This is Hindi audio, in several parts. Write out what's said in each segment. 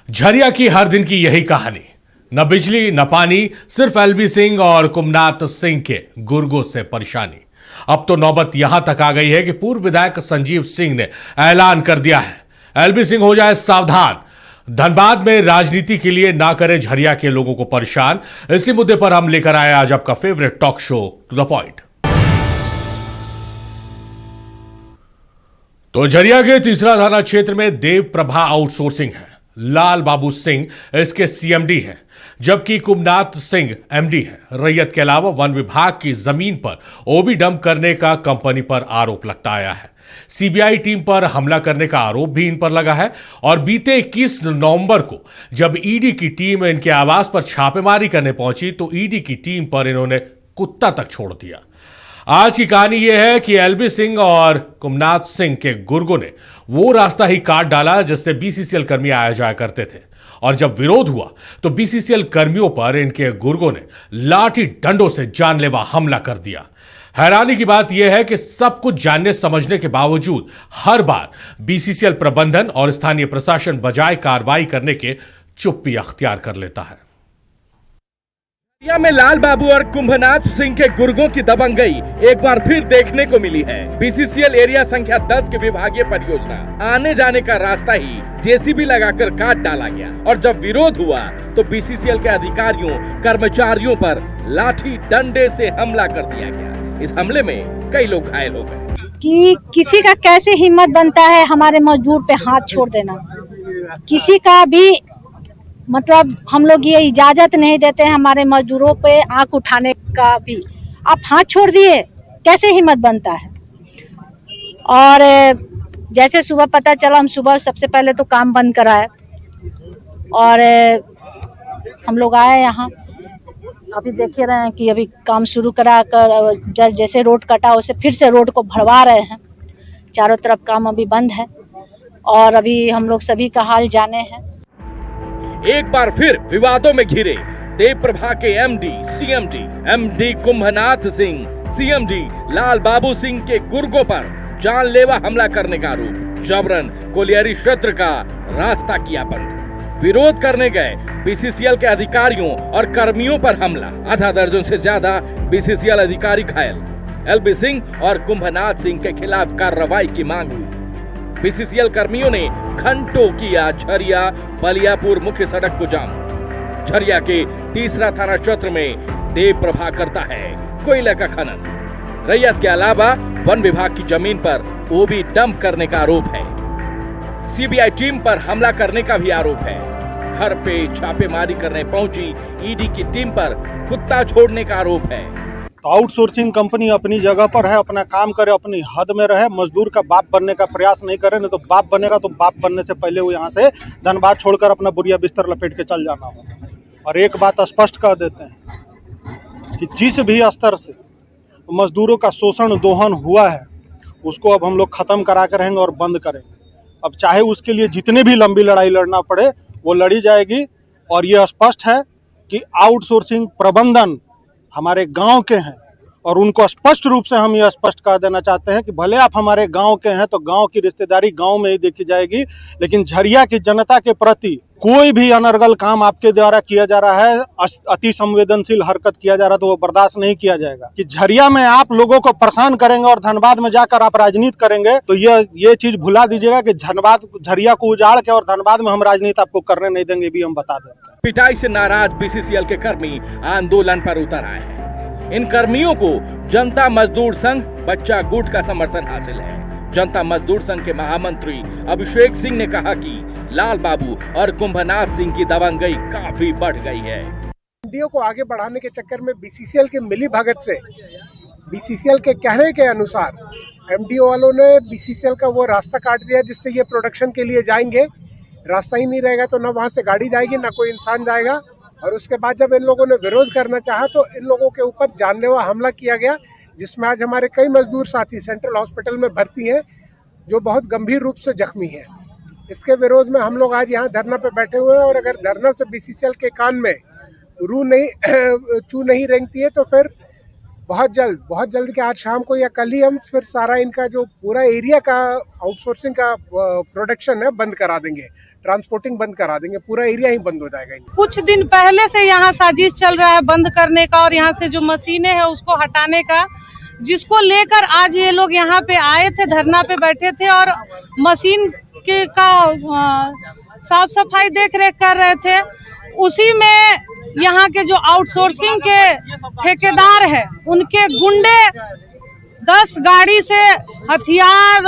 झरिया की हर दिन की यही कहानी, न बिजली न पानी, सिर्फ एलबी सिंह और कुमनाथ सिंह के गुर्गों से परेशानी। अब तो नौबत यहां तक आ गई है कि पूर्व विधायक संजीव सिंह ने ऐलान कर दिया है, एलबी सिंह हो जाए सावधान, धनबाद में राजनीति के लिए ना करे झरिया के लोगों को परेशान। इसी मुद्दे पर हम लेकर आए आज आपका favourite talk show to the point. तो झरिया के तीसरा थाना क्षेत्र में देव प्रभा आउटसोर्सिंग है, लाल बाबू सिंह इसके सीएमडी हैं, जबकि कुमनाथ सिंह एमडी हैं। रैयत के अलावा वन विभाग की जमीन पर ओबी डंप करने का कंपनी पर आरोप लगता आया है। सीबीआई टीम पर हमला करने का आरोप भी इन पर लगा है और बीते 21 नवंबर को जब ईडी की टीम इनके आवास पर छापेमारी करने पहुंची तो ईडी की टीम पर इन्होंने कुत्ता तक छोड़ दिया। आज की कहानी यह है कि एलबी सिंह और कुमनाथ सिंह के गुर्गों ने वो रास्ता ही काट डाला जिससे बीसीसीएल कर्मी आया जाया करते थे, और जब विरोध हुआ तो बीसीसीएल कर्मियों पर इनके गुर्गों ने लाठी डंडों से जानलेवा हमला कर दिया। हैरानी की बात यह है कि सब कुछ जानने समझने के बावजूद हर बार बीसीसीएल प्रबंधन और स्थानीय प्रशासन बजाय कार्रवाई करने के चुप्पी अख्तियार कर लेता है। झरिया में लाल बाबू और कुंभनाथ सिंह के गुर्गों की दबंगई एक बार फिर देखने को मिली है। बीसीसीएल एरिया संख्या 10 की विभागीय परियोजना आने जाने का रास्ता ही जेसीबी लगाकर काट डाला गया, और जब विरोध हुआ तो बीसीसीएल के अधिकारियों कर्मचारियों पर लाठी डंडे से हमला कर दिया गया। इस हमले में कई लोग घायल हो गए। कि किसी का कैसे हिम्मत बनता है हमारे मजदूर पे हाथ छोड़ देना, किसी का भी मतलब हम लोग ये इजाजत नहीं देते हैं हमारे मजदूरों पे आंख उठाने का भी। आप हाथ छोड़ दिए, कैसे हिम्मत बनता है। और जैसे सुबह पता चला, हम सुबह सबसे पहले तो काम बंद कराए और हम लोग आए यहाँ। अभी देख रहे हैं कि अभी काम शुरू करा कर जैसे रोड कटा उसे फिर से रोड को भरवा रहे हैं। चारों तरफ काम अभी बंद है और अभी हम लोग सभी का हाल जाने हैं। एक बार फिर विवादों में घिरे देव प्रभा के MD CMD, MD Kumbhnath Singh, CMD Lal Babu Singh के गुर्गों पर जानलेवा हमला करने का आरोप। जबरन कोलियरी क्षेत्र का रास्ता किया बंद। विरोध करने गए बीसीसीएल के अधिकारियों और कर्मियों पर हमला। आधा दर्जन से ज्यादा बीसीसीएल अधिकारी घायल। एलबी सिंह और कुंभनाथ सिंह के खिलाफ कार्रवाई की मांग हुई। बीसीसीएल कर्मियों ने घंटों किया झरिया बलियापुर मुख्य सड़क को जाम। झरिया के तीसरा थाना क्षेत्र में देव प्रभा करता है कोयले का खनन। रैयत के अलावा वन विभाग की जमीन पर ओबी डंप करने का आरोप है। सीबीआई टीम पर हमला करने का भी आरोप है। घर पे छापेमारी करने पहुंची ईडी की टीम पर कुत्ता छोड़ने का आरोप है। तो आउटसोर्सिंग कंपनी अपनी जगह पर है, अपना काम करे, अपनी हद में रहे, मजदूर का बाप बनने का प्रयास नहीं करे। नहीं तो बाप बनेगा तो बाप बनने से पहले वो यहाँ से धनबाद छोड़कर अपना बुरिया बिस्तर लपेट के चल जाना हो। और एक बात स्पष्ट कर देते हैं कि जिस भी स्तर से मजदूरों का शोषण दोहन हुआ है उसको अब हम लोग खत्म करा कर रहेंगे और बंद करेंगे। अब चाहे उसके लिए जितनी भी लंबी लड़ाई लड़ना पड़े वो लड़ी जाएगी। और ये स्पष्ट है कि आउटसोर्सिंग प्रबंधन हमारे गांव के हैं और उनको स्पष्ट रूप से हम ये स्पष्ट कर देना चाहते हैं कि भले आप हमारे गांव के हैं तो गांव की रिश्तेदारी गांव में ही देखी जाएगी, लेकिन झरिया की जनता के प्रति कोई भी अनर्गल काम आपके द्वारा किया जा रहा है, अति संवेदनशील हरकत किया जा रहा है तो वो बर्दाश्त नहीं किया जाएगा। कि झरिया में आप लोगों को परेशान करेंगे और धनबाद में जाकर आप राजनीति करेंगे तो ये चीज भुला दीजिएगा कि झरिया को उजाड़ के और धनबाद में हम राजनीति आपको करने नहीं देंगे, भी हम बता देते हैं। पिटाई से नाराज बीसीसीएल के कर्मी आंदोलन पर उतर आए हैं। इन कर्मियों को जनता मजदूर संघ बच्चा गुट का समर्थन हासिल है। जनता मजदूर संघ के महामंत्री अभिषेक सिंह ने कहा कि लाल बाबू और कुंभनाथ सिंह की दबंगई काफी बढ़ गई है। एमडीओ को आगे बढ़ाने के चक्कर में बीसीसीएल के मिली भगत से बीसीसीएल के कहने के अनुसार एमडीओ वालों ने बीसीसीएल का वो रास्ता काट दिया जिससे ये प्रोडक्शन के लिए जाएंगे। रास्ता ही नहीं रहेगा तो न वहाँ से गाड़ी जाएगी न कोई इंसान जाएगा। और उसके बाद जब इन लोगों ने विरोध करना चाहा तो इन लोगों के ऊपर जानलेवा हमला किया गया, जिसमें आज हमारे कई मजदूर साथी सेंट्रल हॉस्पिटल में भर्ती हैं जो बहुत गंभीर रूप से जख्मी हैं। इसके विरोध में हम लोग आज यहाँ धरना पे बैठे हुए हैं और अगर धरना से बीसीसीएल के कान में चू नहीं रेंगती है तो फिर बहुत जल्द के आज शाम को या कल ही हम फिर सारा इनका जो पूरा एरिया का आउटसोर्सिंग का प्रोडक्शन है बंद करा देंगे। ट्रांसपोर्टिंग बंद करा देंगे, पूरा एरिया ही बंद हो जाएगा। कुछ दिन पहले से यहाँ साजिश चल रहा है बंद करने का और यहाँ से जो मशीनें हैं उसको हटाने का, जिसको लेकर आज ये लोग यहाँ पे आए थे, धरना पे बैठे थे और मशीन के का साफ सफाई देख रेख कर रहे थे। उसी में यहाँ के जो आउटसोर्सिंग के ठेकेदार है उनके गुंडे 10 गाड़ी से हथियार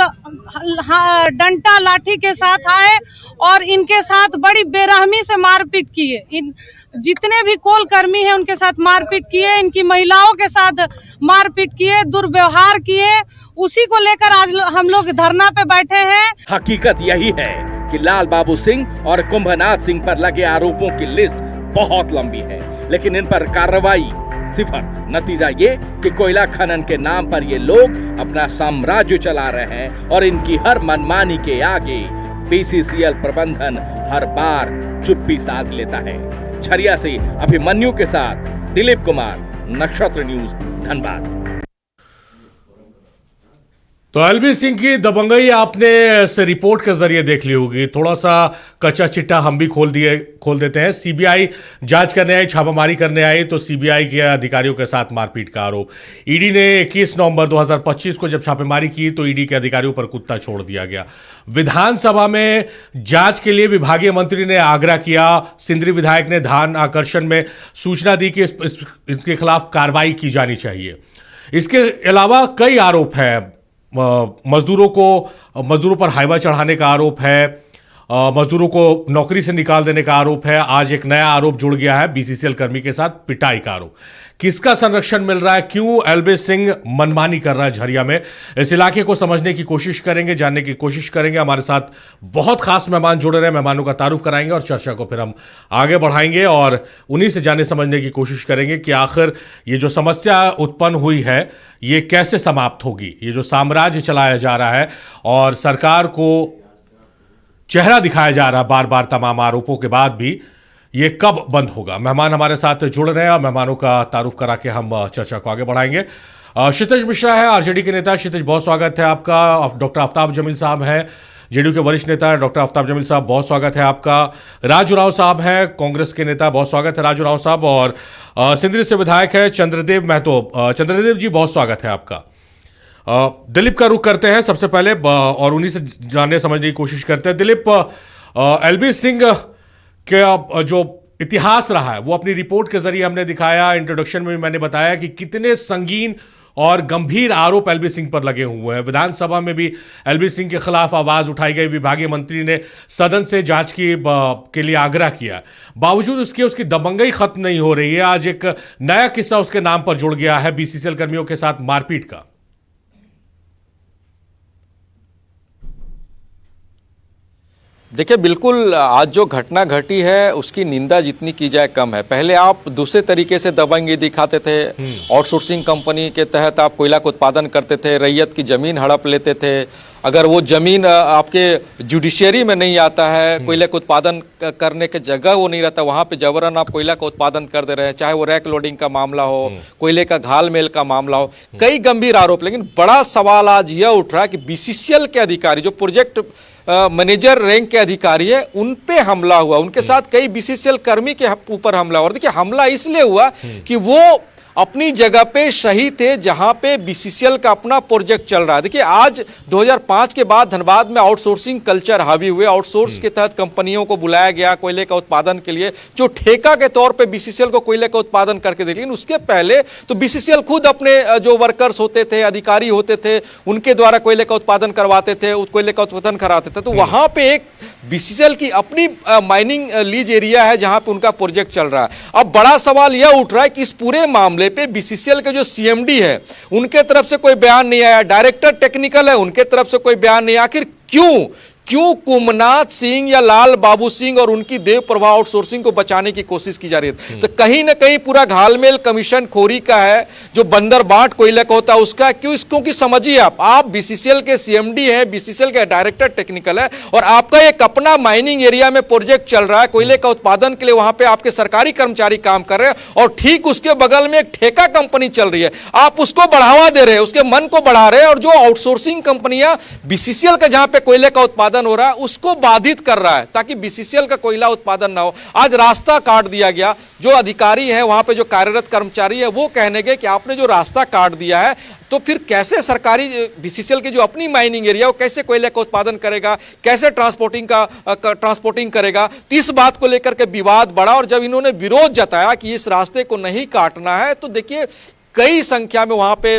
डंडा लाठी के साथ आए और इनके साथ बड़ी बेरहमी से मारपीट किए। इन जितने भी कोल कर्मी हैं उनके साथ मारपीट किए, इनकी महिलाओं के साथ मारपीट किए, दुर्व्यवहार किए। उसी को लेकर आज हम लोग धरना पे बैठे हैं। हकीकत यही है कि लाल बाबू सिंह और कुंभनाथ सिंह पर लगे आरोपों की लिस्ट बहुत लंबी है, लेकिन इन पर कार्रवाई सिफर। नतीजा ये कि कोयला खनन के नाम पर ये लोग अपना साम्राज्य चला रहे हैं और इनकी हर मनमानी के आगे बीसीसीएल प्रबंधन हर बार चुप्पी साध लेता है। झरिया से अभिमन्यु के साथ दिलीप कुमार, नक्षत्र न्यूज, धनबाद। तो एलबी सिंह की दबंगई आपने इस रिपोर्ट के जरिए देख ली होगी। थोड़ा सा कच्चा चिट्ठा हम भी खोल देते हैं। सीबीआई जांच करने आई, छापामारी करने आई तो सीबीआई के अधिकारियों के साथ मारपीट का आरोप। ईडी ने 21 नवंबर 2025 को जब छापेमारी की तो ईडी के अधिकारियों पर कुत्ता छोड़ दिया गया। विधानसभा में जांच के लिए विभागीय मंत्री ने आग्रह किया। सिंदरी विधायक ने ध्यान आकर्षण में सूचना दी कि इसके खिलाफ कार्रवाई की जानी चाहिए। इसके अलावा कई आरोप है। मजदूरों पर हाईवा चढ़ाने का आरोप है, मजदूरों को नौकरी से निकाल देने का आरोप है। आज एक नया आरोप जुड़ गया है, बीसीसीएल कर्मी के साथ पिटाई का आरोप। किसका संरक्षण मिल रहा है, क्यों एलबी सिंह मनमानी कर रहा है झरिया में, इस इलाके को समझने की कोशिश करेंगे, जानने की कोशिश करेंगे। हमारे साथ बहुत खास मेहमान जुड़ रहे हैं, मेहमानों का तारुफ कराएंगे और चर्चा को फिर हम आगे बढ़ाएंगे और उन्हीं से जानने समझने की कोशिश करेंगे कि आखिर ये जो समस्या उत्पन्न हुई है ये कैसे समाप्त होगी। ये जो साम्राज्य चलाया जा रहा है और सरकार को चेहरा दिखाया जा रहा है बार बार तमाम आरोपों के बाद भी, ये कब बंद होगा। मेहमान हमारे साथ जुड़ रहे हैं और मेहमानों का तारुफ करा के हम चर्चा को आगे बढ़ाएंगे। क्षितिज मिश्रा है, आरजेडी के नेता। क्षितिज, बहुत स्वागत है आपका। डॉक्टर आफ्ताब जमील साहब हैं, जेडीयू के वरिष्ठ नेता डॉक्टर आफ्ताब जमील साहब, बहुत स्वागत है आपका। राजू राव साहब हैं, कांग्रेस के नेता, बहुत स्वागत है राजू राव साहब। और सिंदरी से विधायक है चंद्रदेव महतो। चंद्रदेव जी, बहुत स्वागत है आपका। दिलीप का रुख करते हैं सबसे पहले और उन्हीं से जानने समझने की कोशिश करते हैं। दिलीप, एलबी सिंह के जो इतिहास रहा है वो अपनी रिपोर्ट के जरिए हमने दिखाया। इंट्रोडक्शन में भी मैंने बताया कि कितने संगीन और गंभीर आरोप एलबी सिंह पर लगे हुए हैं। विधानसभा में भी एलबी सिंह के खिलाफ आवाज उठाई गई। विभागीय मंत्री ने सदन से जांच के लिए आग्रह किया। बावजूद उसके उसकी दबंगई खत्म नहीं हो रही है। आज एक नया किस्सा उसके नाम पर जुड़ गया है, बीसीसीएल कर्मियों के साथ मारपीट का। देखिए, बिल्कुल आज जो घटना घटी है उसकी निंदा जितनी की जाए कम है। पहले आप दूसरे तरीके से दबंगई दिखाते थे। आउटसोर्सिंग कंपनी के तहत आप कोयला का उत्पादन करते थे, रैयत की ज़मीन हड़प लेते थे। अगर वो ज़मीन आपके जुडिशियरी में नहीं आता है, कोयले का उत्पादन करने के जगह वो नहीं रहता, वहाँ पे जबरन आप कोयला का उत्पादन कर दे रहे हैं, चाहे वो रैक लोडिंग का मामला हो, कोयले का घाल मेल का मामला हो, कई गंभीर आरोप। लेकिन बड़ा सवाल आज यह उठ रहा है कि बीसीसीएल के अधिकारी जो प्रोजेक्ट मैनेजर रैंक के अधिकारी है उन पे हमला हुआ, उनके साथ कई बीसीसीएल कर्मी के ऊपर हमला हुआ। देखिए, हमला इसलिए हुआ कि वो अपनी जगह पे सही थे जहां पे बीसीसीएल का अपना प्रोजेक्ट चल रहा है। देखिए, आज 2005 के बाद धनबाद में आउटसोर्सिंग कल्चर हावी हुए। आउटसोर्स के तहत कंपनियों को बुलाया गया कोयले का उत्पादन के लिए, जो ठेका के तौर पे बीसीसीएल को कोयले का उत्पादन करके दे। लेकिन उसके पहले तो बीसीसीएल खुद अपने जो वर्कर्स होते थे, अधिकारी होते थे, उनके द्वारा कोयले का उत्पादन करवाते थे, कोयले का उत्पादन कराते थे। तो वहां पे एक बीसीसीएल की अपनी माइनिंग लीज एरिया है जहां पे उनका प्रोजेक्ट चल रहा है। अब बड़ा सवाल यह उठ रहा है कि इस पूरे मामले पे बीसीसीएल के जो सीएमडी है उनके तरफ से कोई बयान नहीं आया, डायरेक्टर टेक्निकल है उनके तरफ से कोई बयान नहीं। आखिर क्यों कुंभनाथ सिंह या लाल बाबू सिंह और उनकी देव प्रभा आउटसोर्सिंग को बचाने की कोशिश की जा रही है? तो कहीं ना कहीं पूरा घालमेल कमीशन खोरी का है, जो बंदर बाट कोयले का होता है उसका। क्योंकि समझिए, आप बीसीसीएल के सीएमडी हैं, बीसीसीएल के डायरेक्टर टेक्निकल है और आपका एक अपना माइनिंग एरिया में प्रोजेक्ट चल रहा है कोयले का उत्पादन के लिए, वहां पे आपके सरकारी कर्मचारी काम कर रहे हैं और ठीक उसके बगल में एक ठेका कंपनी चल रही है, आप उसको बढ़ावा दे रहे हैं, उसके मन को बढ़ा रहे हैं। और जो आउटसोर्सिंग कंपनियां बीसीसीएल का जहां पे कोयले का उत्पादन उत्पादन हो रहा है उसको बाधित कर रहा है ताकि बीसीसीएल का कोयला उत्पादन ना हो। आज रास्ता काट दिया गया, जो अधिकारी है वहां पे जो कार्यरत कर्मचारी है वो कहने गए कि आपने जो रास्ता काट दिया है तो फिर कैसे सरकारी बीसीसीएल की जो अपनी माइनिंग एरिया वो कैसे कोयले का उत्पादन करेगा, कैसे ट्रांसपोर्टिंग करेगा। तो इस बात को लेकर के विवाद बढ़ा और जब इन्होंने विरोध जताया कि इस रास्ते को नहीं काटना है तो देखिए कई संख्या में वहां पे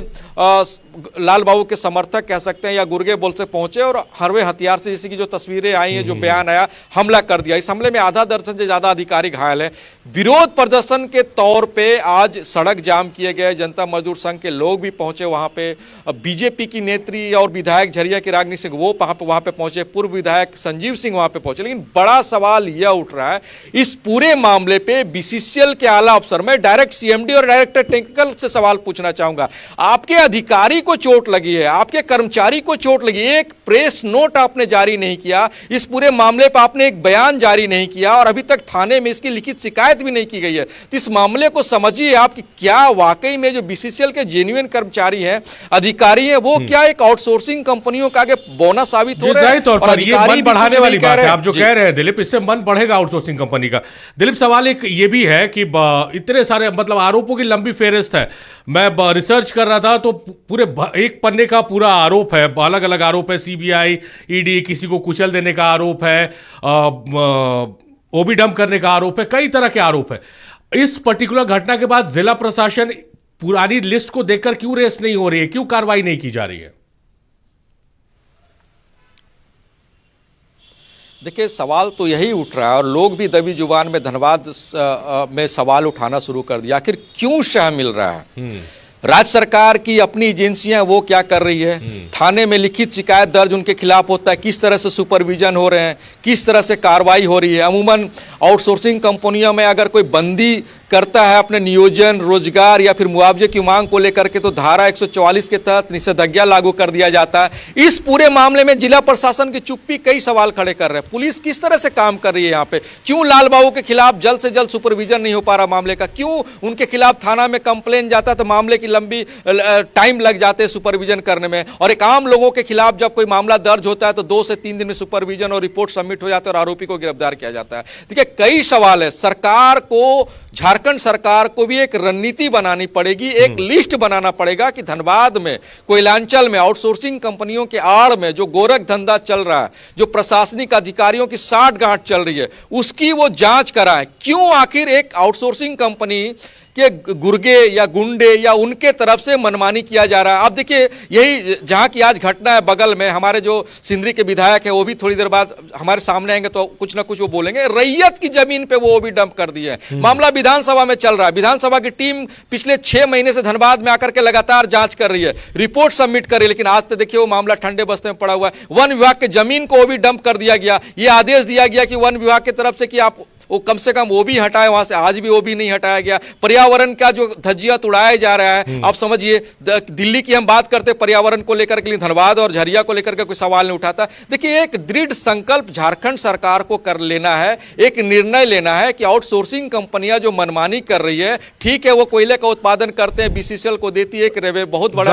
लाल बाबू के समर्थक कह सकते हैं या गुर्गे बोल से पहुंचे और हरवे हथियार से, जैसे कि जो तस्वीरें आई हैं, जो बयान आया, हमला कर दिया। इस हमले में आधा दर्जन से ज्यादा अधिकारी घायल हैं। विरोध प्रदर्शन के तौर पे आज सड़क जाम किए गए, जनता मजदूर संघ के लोग भी पहुंचे वहां पे, बीजेपी की नेत्री और विधायक झरिया की रागिनी सिंह वो वहां पे पहुंचे, पूर्व विधायक संजीव सिंह वहां पे पहुंचे। लेकिन बड़ा सवाल यह उठ रहा है इस पूरे मामले पे बीसीसीएल के आला अफसर, मैं डायरेक्ट सीएमडी और डायरेक्टर टेक्निकल से सवाल पूछना चाहूंगा, आपके अधिकारी को चोट लगी है, आपके कर्मचारी को चोट लगी, एक प्रेस नोट आपने जारी नहीं किया, इस पूरे मामले पर आपने एक बयान जारी नहीं किया और अभी तक थाने में इसकी लिखित शिकायत भी नहीं की गई है। तो इस मामले को समझिए आप कि क्या वाकई में जो बीसीसीएल के जेन्युइन कर्मचारी हैं, अधिकारी हैं, वो क्या एक आउटसोर्सिंग कंपनियों का आगे बौना साबित हो रहे हैं? और अधिकारी बढ़ाने वाली बात है आप जो कह रहे हैं दिलीप, इससे मन बढ़ेगा आउटसोर्सिंग कंपनी का। दिलीप, सवाल एक ये भी है कि इतने सारे मतलब आरोपों की लंबी फेहरिस्त है। मैं रिसर्च कर रहा था तो पूरे एक पन्ने का पूरा आरोप है, अलग अलग आरोप है, सीबीआई, ईडी, किसी को कुचल देने का आरोप है, ओबी डंप करने का आरोप है, कई तरह के आरोप है। इस पर्टिकुलर घटना के बाद जिला प्रशासन पुरानी लिस्ट को देखकर क्यों रेस नहीं हो रही है, क्यों कार्रवाई नहीं की जा रही है? देखिए सवाल तो यही उठ रहा है और लोग भी दबी जुबान में धनबाद में सवाल उठाना शुरू कर दिया, आखिर क्यों शह मिल रहा है? राज्य सरकार की अपनी एजेंसियां वो क्या कर रही है? थाने में लिखित शिकायत दर्ज उनके खिलाफ होता है, किस तरह से सुपरविजन हो रहे हैं, किस तरह से कार्रवाई हो रही है? अमूमन आउटसोर्सिंग कंपनियों में अगर कोई बंदी करता है अपने नियोजन, रोजगार या फिर मुआवजे की मांग को लेकर के तो धारा 144 के तहत निषेधाज्ञा लागू कर दिया जाता है। इस पूरे मामले में जिला प्रशासन की चुप्पी कई सवाल खड़े कर रहे हैं। पुलिस किस तरह से काम कर रही है यहाँ पे? क्यों लाल बाबू के खिलाफ जल्द से जल्द सुपरविजन नहीं हो पा रहा मामले का? क्यों उनके खिलाफ थाना में कंप्लेन जाता है तो मामले की लंबी टाइम लग जाते हैं सुपरविजन करने में, और एक आम लोगों के खिलाफ जब कोई मामला दर्ज होता है तो 2 से 3 दिन में सुपरविजन और रिपोर्ट सबमिट हो जाता है और आरोपी को गिरफ्तार किया जाता है। देखिए कई सवाल है। सरकार को, झारखंड सरकार को भी एक रणनीति बनानी पड़ेगी, एक लिस्ट बनाना पड़ेगा कि धनबाद में, कोयलांचल में आउटसोर्सिंग कंपनियों के आड़ में जो गोरख धंधा चल रहा है, जो प्रशासनिक अधिकारियों की साठगांठ चल रही है, उसकी वो जांच कराएं। क्यों आखिर एक आउटसोर्सिंग कंपनी के गुर्गे या गुंडे या उनके तरफ से मनमानी किया जा रहा है? आप देखिए यही जहां की आज घटना है बगल में, हमारे जो सिंदरी के विधायक है वो भी थोड़ी देर बाद हमारे सामने आएंगे तो कुछ ना कुछ वो बोलेंगे। रैयत की जमीन पे वो भी डंप कर दिए हैं। मामला विधानसभा में चल रहा है। विधानसभा की टीम पिछले 6 महीने से धनबाद में आकर के लगातार जांच कर रही है, रिपोर्ट सबमिट कर रही है, लेकिन आज तो देखिए वो मामला ठंडे बस्ते में पड़ा हुआ है। वन विभाग के जमीन को वो भी डंप कर दिया गया। ये आदेश दिया गया कि वन विभाग की तरफ से कि आप वो कम से कम वो भी हटाए वहां से, आज भी वो भी नहीं हटाया गया। पर्यावरण का जो धज्जिया उड़ाया जा रहा है, आप समझिए दिल्ली की हम बात करते पर्यावरण को लेकर के लिए, धनबाद और झरिया को लेकर के कोई सवाल नहीं उठाता। देखिए एक दृढ़ संकल्प झारखंड सरकार को कर लेना है, एक निर्णय लेना है कि आउटसोर्सिंग कंपनियां जो मनमानी कर रही है, ठीक है वो कोयले का उत्पादन करते हैं, बीसीसीएल को देती है एक बहुत बड़ा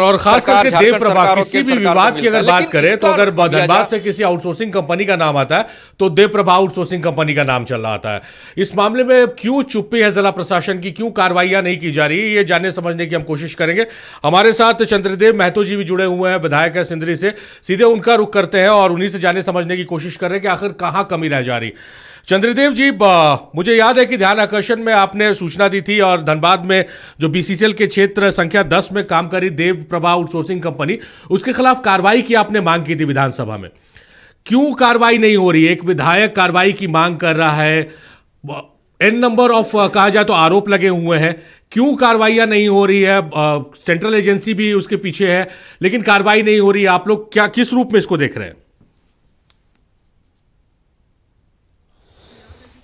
और खास करके देव प्रभा, किसी भी विवाद की अगर बात करें तो अगर धनबाद से किसी आउटसोर्सिंग कंपनी का नाम आता है तो देव प्रभा आउटसोर्सिंग कंपनी का नाम आता है। इस मामले में क्यों चुप्पी है जिला प्रशासन की, क्यों कार्रवाइयां नहीं की जा रही है, ये जानने समझने की हम कोशिश करेंगे। हमारे साथ चंद्रदेव महतो जी भी जुड़े हुए हैं, विधायक है सिंदरी से, सीधे उनका रुख करते हैं और उन्हीं से जानने समझने की कोशिश कर रहे हैं कि आखिर कहां कमी रह जा रही। चंद्रदेव जी, मुझे याद है कि ध्यान आकर्षण में आपने सूचना दी थी और धनबाद में जो बीसीसीएल के क्षेत्र संख्या 10 में काम करी देव प्रभा आउटसोर्सिंग कंपनी, उसके खिलाफ कार्रवाई की आपने मांग की थी विधानसभा में। क्यों कार्रवाई नहीं हो रही? एक विधायक कार्रवाई की मांग कर रहा है, एन नंबर ऑफ कहा जाए तो आरोप लगे हुए हैं, क्यों कार्रवाइयां नहीं हो रही है? सेंट्रल एजेंसी भी उसके पीछे है लेकिन कार्रवाई नहीं हो रही। आप लोग क्या किस रूप में इसको देख रहे हैं?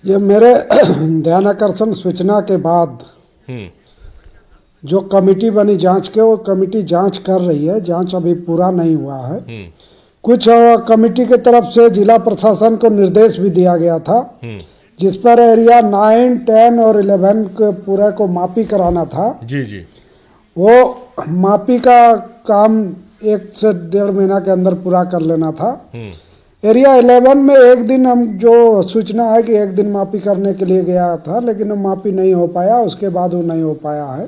ये मेरे ध्यानाकर्षण सूचना के बाद जो कमेटी बनी जांच के, वो कमेटी जांच कर रही है। जांच अभी पूरा नहीं हुआ है। कुछ कमेटी के तरफ से जिला प्रशासन को निर्देश भी दिया गया था, जिस पर एरिया 9, 10 और 11 के पूरा को मापी कराना था। जी जी, वो मापी का काम 1 से 1.5 महीना के अंदर पूरा कर लेना था। एरिया 11 में एक दिन हम जो सूचना है कि एक दिन मापी करने के लिए गया था, लेकिन वो मापी नहीं हो पाया, उसके बाद वो नहीं हो पाया है।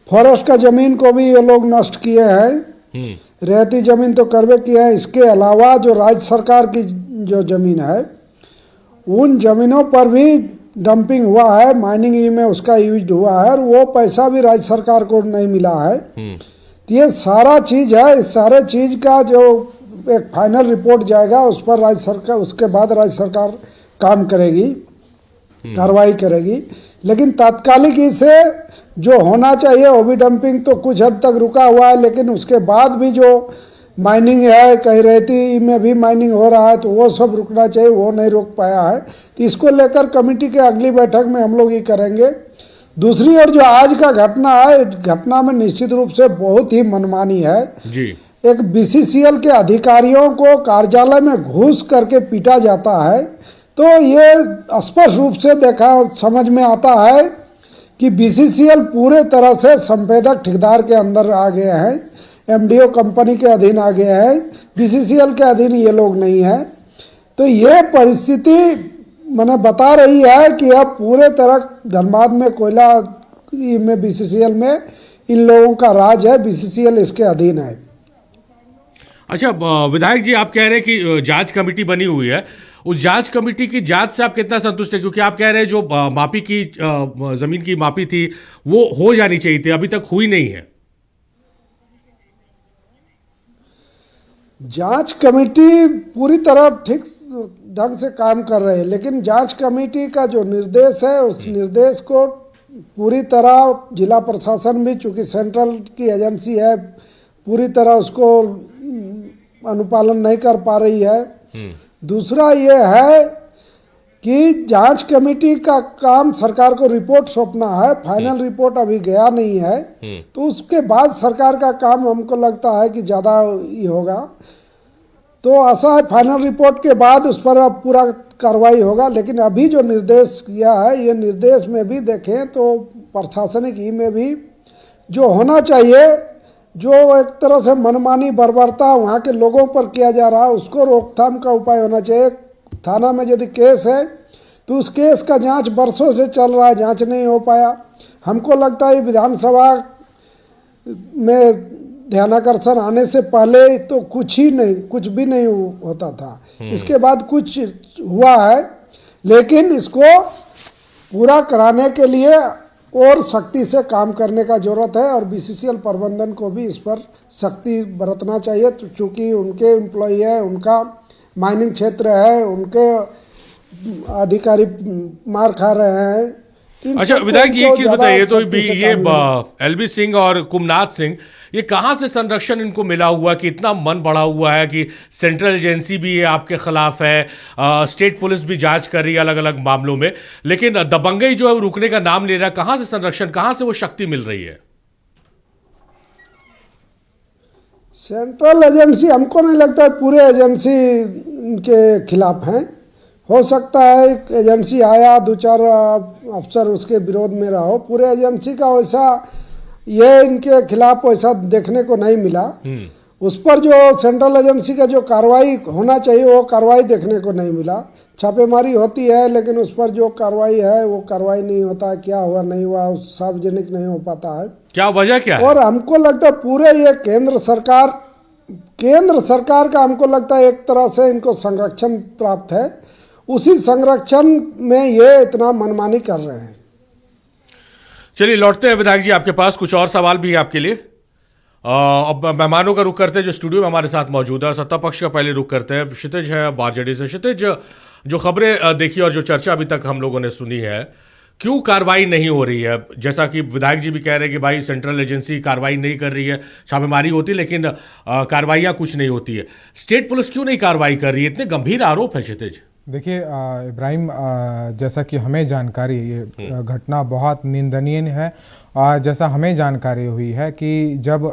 फॉरेस्ट का ज़मीन को भी ये लोग नष्ट किए हैं, रहती ज़मीन तो करवे किए हैं। इसके अलावा जो राज्य सरकार की जो ज़मीन है उन ज़मीनों पर भी डंपिंग हुआ है, माइनिंग में उसका यूज हुआ है और वो पैसा भी राज्य सरकार को नहीं मिला है। तो ये सारा चीज़ है, इस सारे चीज़ का जो एक फाइनल रिपोर्ट जाएगा उस पर राज्य सरकार, उसके बाद राज्य सरकार काम करेगी, कार्रवाई करेगी। लेकिन तात्कालिक इसे जो होना चाहिए वो भी डंपिंग तो कुछ हद तक रुका हुआ है, लेकिन उसके बाद भी जो माइनिंग है, कहीं रेती में भी माइनिंग हो रहा है, तो वो सब रुकना चाहिए, वो नहीं रुक पाया है। तो इसको लेकर कमेटी के अगली बैठक में हम लोग ये करेंगे। दूसरी ओर जो आज का घटना है, घटना में निश्चित रूप से बहुत ही मनमानी है जी। एक बीसीसीएल के अधिकारियों को कार्यालय में घुस करके पीटा जाता है, तो ये स्पष्ट रूप से देखा समझ में आता है कि बीसीसीएल पूरे तरह से संवेदक ठेकेदार के अंदर आ गए हैं, एमडीओ कंपनी के अधीन आ गए हैं, बीसीसीएल के अधीन ये लोग नहीं हैं। तो ये परिस्थिति मैंने बता रही है कि अब पूरे तरह धनबाद में कोयला में बीसीसीएल में इन लोगों का राज है, बीसीसीएल इसके अधीन है। अच्छा विधायक जी, आप कह रहे हैं कि जांच कमेटी बनी हुई है, उस जांच कमेटी की जांच से आप कितना संतुष्ट हैं? क्योंकि आप कह रहे हैं जो मापी की जमीन की मापी थी वो हो जानी चाहिए थी, अभी तक हुई नहीं है। जांच कमेटी पूरी तरह ठीक ढंग से काम कर रहे हैं, लेकिन जांच कमेटी का जो निर्देश है उस निर्देश को पूरी तरह जिला प्रशासन भी, चूंकि सेंट्रल की एजेंसी है, पूरी तरह उसको अनुपालन नहीं कर पा रही है। दूसरा ये है कि जांच कमेटी का काम सरकार को रिपोर्ट सौंपना है, फाइनल रिपोर्ट अभी गया नहीं है, तो उसके बाद सरकार का काम हमको लगता है कि ज़्यादा ही होगा। तो आशा है फाइनल रिपोर्ट के बाद उस पर अब पूरा कार्रवाई होगा। लेकिन अभी जो निर्देश किया है, ये निर्देश में भी देखें तो प्रशासनिक ई में भी जो होना चाहिए, जो एक तरह से मनमानी बर्बरता वहाँ के लोगों पर किया जा रहा है, उसको रोकथाम का उपाय होना चाहिए। थाना में यदि केस है तो उस केस का जांच बरसों से चल रहा है, जांच नहीं हो पाया। हमको लगता है विधानसभा में ध्यानाकर्षण आने से पहले तो कुछ भी नहीं होता था, इसके बाद कुछ हुआ है, लेकिन इसको पूरा कराने के लिए और सख्ती से काम करने का जरूरत है और बीसीसीएल प्रबंधन को भी इस पर सख्ती बरतना चाहिए, चूँकि उनके एम्प्लॉई है, उनका माइनिंग क्षेत्र है, उनके अधिकारी मार खा रहे हैं। अच्छा विधायक जी, एक चीज बताइए, तो ये एलबी सिंह और कुमनाथ सिंह, ये कहाँ से संरक्षण इनको मिला हुआ कि इतना मन बढ़ा हुआ है कि सेंट्रल एजेंसी भी ये आपके खिलाफ है, स्टेट पुलिस भी जांच कर रही है अलग अलग मामलों में, लेकिन दबंगई जो है वो रुकने का नाम ले रहा है। कहाँ से संरक्षण, कहाँ से वो शक्ति मिल रही है? सेंट्रल एजेंसी, हमको नहीं लगता है पूरे एजेंसी के खिलाफ हैं। हो सकता है एक एजेंसी आया, दो चार अफसर उसके विरोध में रहो, पूरे एजेंसी का वैसा ये इनके खिलाफ वैसा देखने को नहीं मिला। उस पर जो सेंट्रल एजेंसी का जो कार्रवाई होना चाहिए वो कार्रवाई देखने को नहीं मिला। छापेमारी होती है लेकिन उस पर जो कार्रवाई है वो कार्रवाई नहीं होता है, क्या हुआ नहीं हुआ सार्वजनिक नहीं हो पाता है। क्या वजह क्या है? और हमको लगता है पूरे ये केंद्र सरकार का हमको लगता है एक तरह से इनको संरक्षण प्राप्त है, उसी संरक्षण में ये इतना मनमानी कर रहे हैं। चलिए लौटते हैं विधायक जी आपके पास, कुछ और सवाल भी है आपके लिए। अब मेहमानों का रुख करते हैं जो स्टूडियो में हमारे साथ मौजूद है। सत्ता पक्ष का पहले रुख करते हैं, क्षितिज है बारजड़ी से। क्षितिज, जो खबरें देखी और जो चर्चा अभी तक हम लोगों ने सुनी है, क्यों कार्रवाई नहीं हो रही है? जैसा कि विधायक जी भी कह रहे हैं कि भाई सेंट्रल एजेंसी कार्रवाई नहीं कर रही है, छापेमारी होती है लेकिन कार्रवाइयाँ कुछ नहीं होती है। स्टेट पुलिस क्यों नहीं कार्रवाई कर रही है? इतने गंभीर आरोप है क्षितिज। देखिए इब्राहिम, जैसा कि हमें जानकारी, ये घटना बहुत निंदनीय है। जैसा हमें जानकारी हुई है कि जब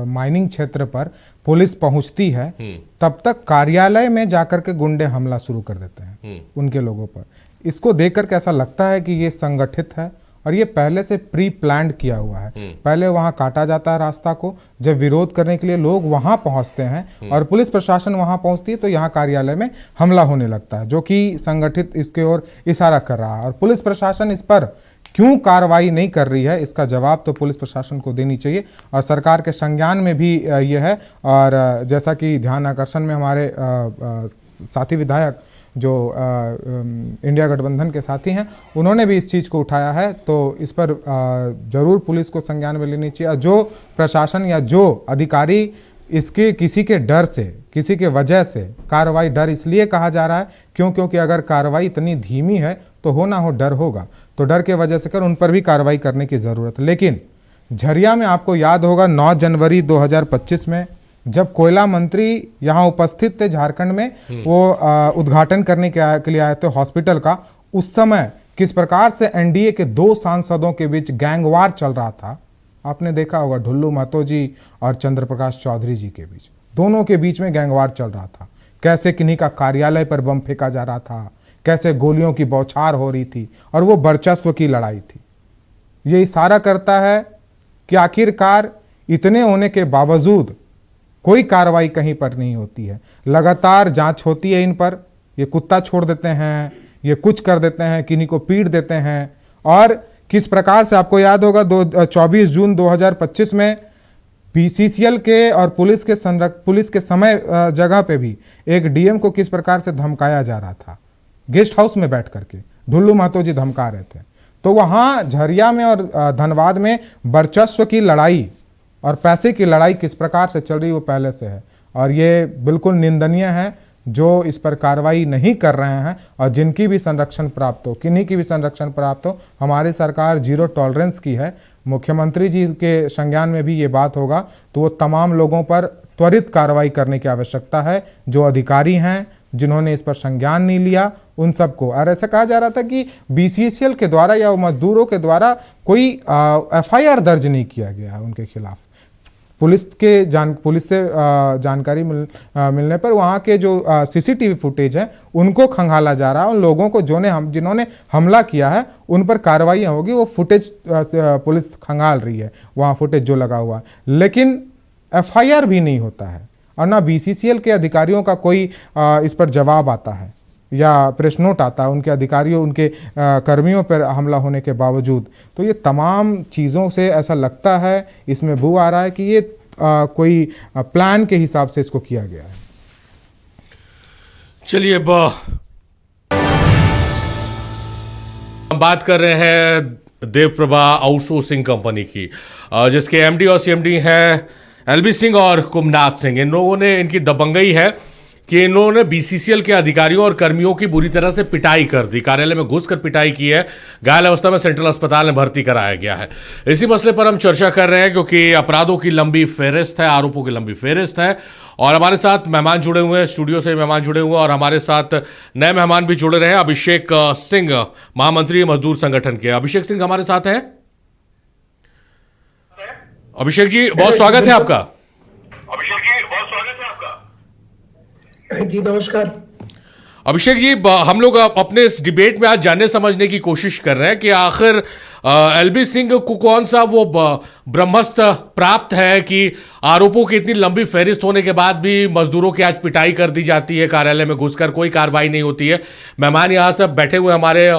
माइनिंग क्षेत्र पर पुलिस पहुंचती है तब तक कार्यालय में जाकर के गुंडे हमला शुरू कर देते हैं उनके लोगों पर। इसको देखकर के ऐसा लगता है कि ये संगठित है और ये पहले से प्री प्लान्ड किया हुआ है। पहले वहाँ काटा जाता है रास्ता को, जब विरोध करने के लिए लोग वहाँ पहुँचते हैं और पुलिस प्रशासन वहाँ पहुँचती है तो यहाँ कार्यालय में हमला होने लगता है, जो कि संगठित इसके ओर इशारा कर रहा है। और पुलिस प्रशासन इस पर क्यों कार्रवाई नहीं कर रही है, इसका जवाब तो पुलिस प्रशासन को देनी चाहिए और सरकार के संज्ञान में भी ये है। और जैसा कि ध्यान आकर्षण में हमारे साथी विधायक जो इंडिया गठबंधन के साथी हैं, उन्होंने भी इस चीज़ को उठाया है, तो इस पर जरूर पुलिस को संज्ञान में लेनी चाहिए। और जो प्रशासन या जो अधिकारी इसके किसी के डर से, किसी के वजह से कार्रवाई, डर इसलिए कहा जा रहा है क्योंकि अगर कार्रवाई इतनी धीमी है तो हो ना हो डर होगा, तो डर के वजह से कर उन पर भी कार्रवाई करने की ज़रूरत है। लेकिन झरिया में आपको याद होगा 9 जनवरी 2025 में जब कोयला मंत्री यहाँ उपस्थित थे झारखंड में, वो उद्घाटन करने के लिए आए थे हॉस्पिटल का, उस समय किस प्रकार से एनडीए के 2 सांसदों के बीच गैंगवार चल रहा था आपने देखा होगा। ढुल्लू महतो जी और चंद्र प्रकाश चौधरी जी के बीच, दोनों के बीच में गैंगवार चल रहा था। कैसे किन्हीं का कार्यालय पर बम फेंका जा रहा था, कैसे गोलियों की बौछार हो रही थी, और वो वर्चस्व की लड़ाई थी। ये इशारा करता है कि आखिरकार इतने होने के बावजूद कोई कार्रवाई कहीं पर नहीं होती है। लगातार जांच होती है इन पर, ये कुत्ता छोड़ देते हैं, ये कुछ कर देते हैं, किन्हीं को पीट देते हैं। और किस प्रकार से आपको याद होगा 24 जून 2025 में बीसीसीएल के और पुलिस के समय जगह पे भी एक डीएम को किस प्रकार से धमकाया जा रहा था, गेस्ट हाउस में बैठ करके ढुल्लू महतो जी धमका रहे थे। तो वहाँ झरिया में और धनबाद में वर्चस्व की लड़ाई और पैसे की लड़ाई किस प्रकार से चल रही वो पहले से है, और ये बिल्कुल निंदनीय है जो इस पर कार्रवाई नहीं कर रहे हैं। और जिनकी भी संरक्षण प्राप्त हो, किन्हीं की भी संरक्षण प्राप्त हो, हमारी सरकार 0 टॉलरेंस की है। मुख्यमंत्री जी के संज्ञान में भी ये बात होगा तो वो तमाम लोगों पर त्वरित कार्रवाई करने की आवश्यकता है। जो अधिकारी हैं जिन्होंने इस पर संज्ञान नहीं लिया उन सबको, और ऐसा कहा जा रहा था कि बीसीसीएल के द्वारा या मजदूरों के द्वारा कोई एफआईआर दर्ज नहीं किया गया है उनके खिलाफ। पुलिस से जानकारी मिलने पर वहाँ के जो सीसीटीवी फुटेज है उनको खंगाला जा रहा है। उन लोगों को जिन्होंने हमला किया है उन पर कार्रवाइयाँ होगी, वो फुटेज पुलिस खंगाल रही है, वहाँ फुटेज जो लगा हुआ है, लेकिन एफआईआर भी नहीं होता है। और ना बीसीसीएल के अधिकारियों का कोई इस पर जवाब आता है या प्रेस नोट आता है उनके अधिकारियों, उनके कर्मियों पर हमला होने के बावजूद। तो ये तमाम चीज़ों से ऐसा लगता है, इसमें बू आ रहा है कि ये कोई प्लान के हिसाब से इसको किया गया है। चलिए हम बात कर रहे हैं देवप्रभा आउटसोर्सिंग कंपनी की, जिसके एमडी और सीएमडी हैं एलबी सिंह और कुमनाथ सिंह। इन लोगों ने, इनकी दबंगई है कि इन्होंने बीसीसीएल के अधिकारियों और कर्मियों की बुरी तरह से पिटाई कर दी, कार्यालय में घुसकर पिटाई की है। घायल अवस्था में सेंट्रल अस्पताल में भर्ती कराया गया है। इसी मसले पर हम चर्चा कर रहे हैं क्योंकि अपराधों की लंबी फेहरिस्त है, आरोपों की लंबी फेहरिस्त है। और हमारे साथ मेहमान जुड़े हुए हैं, स्टूडियो से मेहमान जुड़े हुए हैं, और हमारे साथ नए मेहमान भी जुड़े रहे। अभिषेक सिंह, महामंत्री मजदूर संगठन के। अभिषेक सिंह हमारे साथ हैं। अभिषेक जी बहुत स्वागत है आपका। जी नमस्कार। अभिषेक जी, हम लोग अपने इस डिबेट में आज जानने समझने की कोशिश कर रहे हैं कि आखिर एलबी सिंह को कौन सा वो ब्रह्मास्त्र प्राप्त है कि आरोपों की इतनी लंबी फहरिस्त होने के बाद भी मजदूरों की आज पिटाई कर दी जाती है, कार्यालय में घुसकर कोई कार्रवाई नहीं होती है। मेहमान यहाँ सब बैठे हुए हमारे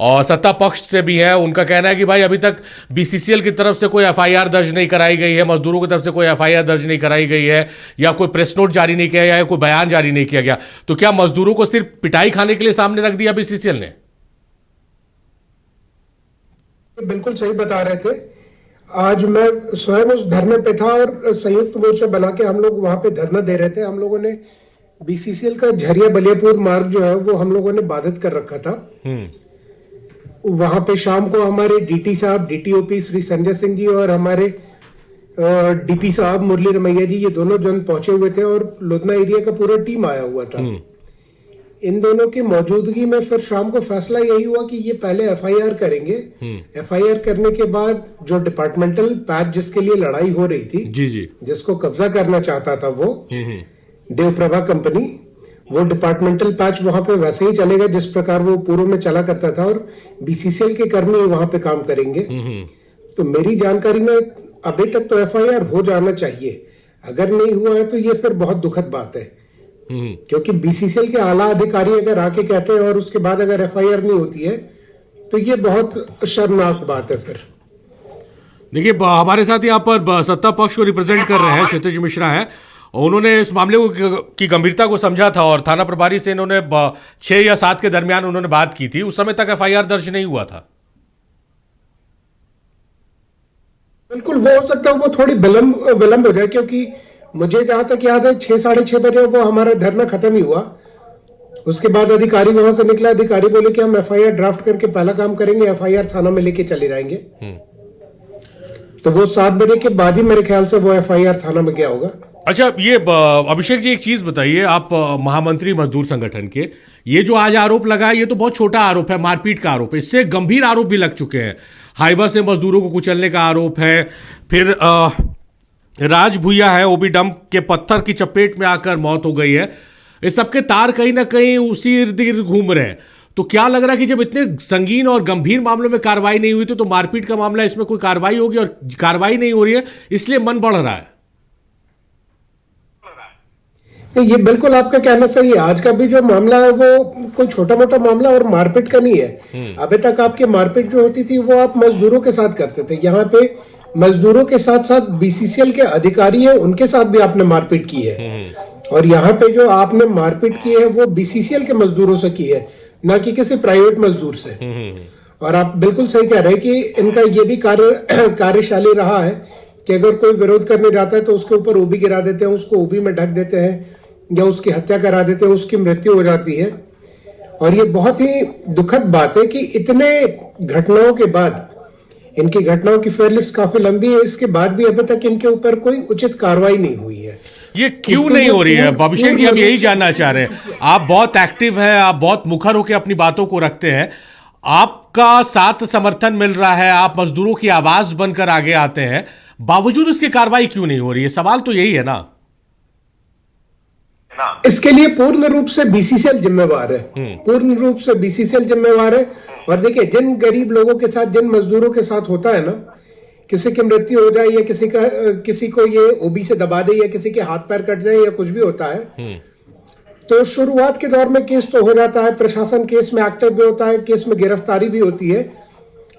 और सत्ता पक्ष से भी है, उनका कहना है कि भाई अभी तक बीसीसीएल की तरफ से कोई एफआईआर दर्ज नहीं कराई गई है, मजदूरों की तरफ से कोई एफआईआर दर्ज नहीं कराई गई है, या कोई प्रेस नोट जारी नहीं किया गया या कोई बयान जारी नहीं किया गया। तो क्या मजदूरों को सिर्फ पिटाई खाने के लिए सामने रख दिया बीसीसीएल ने? बिल्कुल सही बता रहे थे। आज मैं स्वयं उस धरने पे था और संयुक्त मोर्चा बना के हम लोग वहां पे धरना दे रहे थे। हम लोगों ने बीसीसीएल का झरिया बलियापुर मार्ग जो है वो हम लोगों ने बाधित कर रखा था। वहां पे शाम को हमारे डीटी साहब, डीटीओपी श्री संजय सिंह जी और हमारे डीपी साहब मुरली रमैया जी, ये दोनों जन पहुंचे हुए थे और लोधना एरिया का पूरा टीम आया हुआ था। इन दोनों की मौजूदगी में फिर शाम को फैसला यही हुआ कि ये पहले एफआईआर करेंगे। एफआईआर करने के बाद जो डिपार्टमेंटल पैच जिसके लिए लड़ाई हो रही थी, जी, जिसको कब्जा करना चाहता था वो देवप्रभा कंपनी, वो डिपार्टमेंटल पैच वहां पे वैसे ही चलेगा जिस प्रकार वो पूर्व में चला करता था, और बीसीसीएल के कर्मी वहां पे काम करेंगे। तो मेरी जानकारी में अभी तक तो एफआईआर हो जाना चाहिए। अगर नहीं हुआ है तो ये फिर बहुत दुखद बात है, क्योंकि बीसीसीएल के आला अधिकारी अगर आके कहते हैं और उसके बाद अगर एफआईआर नहीं होती है तो ये बहुत शर्मनाक बात है। फिर देखिए, हमारे साथ यहाँ पर सत्ता पक्ष को रिप्रेजेंट कर रहे हैं क्षितिज मिश्रा हैं। उन्होंने इस मामले की गंभीरता को समझा था और थाना प्रभारी से इन्होंने 6 या 7 के दरमियान उन्होंने बात की थी। उस समय तक एफआईआर दर्ज नहीं हुआ था। बिल्कुल, वो हो सकता है वो थोड़ी विलंब हो जाए, क्योंकि मुझे जहां तक याद है 6 साढ़े 6 बजे वो हमारा धरना खत्म ही हुआ। उसके बाद अधिकारी वहां से निकला, अधिकारी बोले कि हम एफआईआर ड्राफ्ट करके पहला काम करेंगे, एफआईआर थाना में लेके चले जाएंगे। तो वो 7 बजे के बाद ही मेरे ख्याल से वो एफआईआर थाना में गया होगा। अच्छा, ये अभिषेक जी एक चीज बताइए, आप महामंत्री मजदूर संगठन के, ये जो आज आरोप लगा है ये तो बहुत छोटा आरोप है, मारपीट का आरोप है। इससे गंभीर आरोप भी लग चुके हैं। हाईवा से मजदूरों को कुचलने का आरोप है, फिर राज भुइया है, ओबी डंप के पत्थर की चपेट में आकर मौत हो गई है। इस सबके तार कहीं ना कहीं उसी इर्द गिर्द घूम रहे हैं। तो क्या लग रहा है कि जब इतने संगीन और गंभीर मामलों में कार्रवाई नहीं हुई तो मारपीट का मामला, इसमें कोई कार्रवाई होगी, और कार्रवाई नहीं हो रही है इसलिए मन बढ़ रहा है। ये बिल्कुल आपका कहना सही है। आज का भी जो मामला है वो कोई छोटा मोटा मामला और मारपीट का नहीं है। अभी तक आपकी मारपीट जो होती थी वो आप मजदूरों के साथ करते थे। यहाँ पे मजदूरों के साथ साथ बीसीसीएल के अधिकारी हैं, उनके साथ भी आपने मारपीट की है। और यहाँ पे जो आपने मारपीट की है वो बीसीसीएल के मजदूरों से की है, ना कि किसी प्राइवेट मजदूर से। और आप बिल्कुल सही कह रहे हैं कि इनका ये भी कार्यशाली रहा है कि अगर कोई विरोध करने जाता है तो उसके ऊपर ओबी गिरा देते हैं, उसको ओबी में ढक देते हैं या उसकी हत्या करा देते हैं, उसकी मृत्यु हो जाती है। और ये बहुत ही दुखद बात है कि इतने घटनाओं के बाद, इनकी घटनाओं की फेयरलिस्ट काफी लंबी है, इसके बाद भी अभी तक इनके ऊपर कोई उचित कार्रवाई नहीं हुई है। ये क्यों नहीं हो रही है अभिषेक जी? हम यही जानना चाह रहे हैं। आप बहुत एक्टिव हैं, आप बहुत मुखर होकर अपनी बातों को रखते हैं, आपका साथ समर्थन मिल रहा है, आप मजदूरों की आवाज बनकर आगे आते हैं, बावजूद इसकी कार्रवाई क्यों नहीं हो रही है? सवाल तो यही है ना। इसके लिए पूर्ण रूप से बीसीसीएल जिम्मेवार है, पूर्ण रूप से बीसीसीएल जिम्मेवार है। और देखिए, जिन गरीब लोगों के साथ, जिन मजदूरों के साथ होता है ना, किसी की मृत्यु हो जाए या किसी को ये ओबी से दबा दे या किसी के हाथ पैर कट जाए या कुछ भी होता है, तो शुरुआत के दौर में केस तो हो जाता है, प्रशासन केस में एक्टिव भी होता है, केस में गिरफ्तारी भी होती है।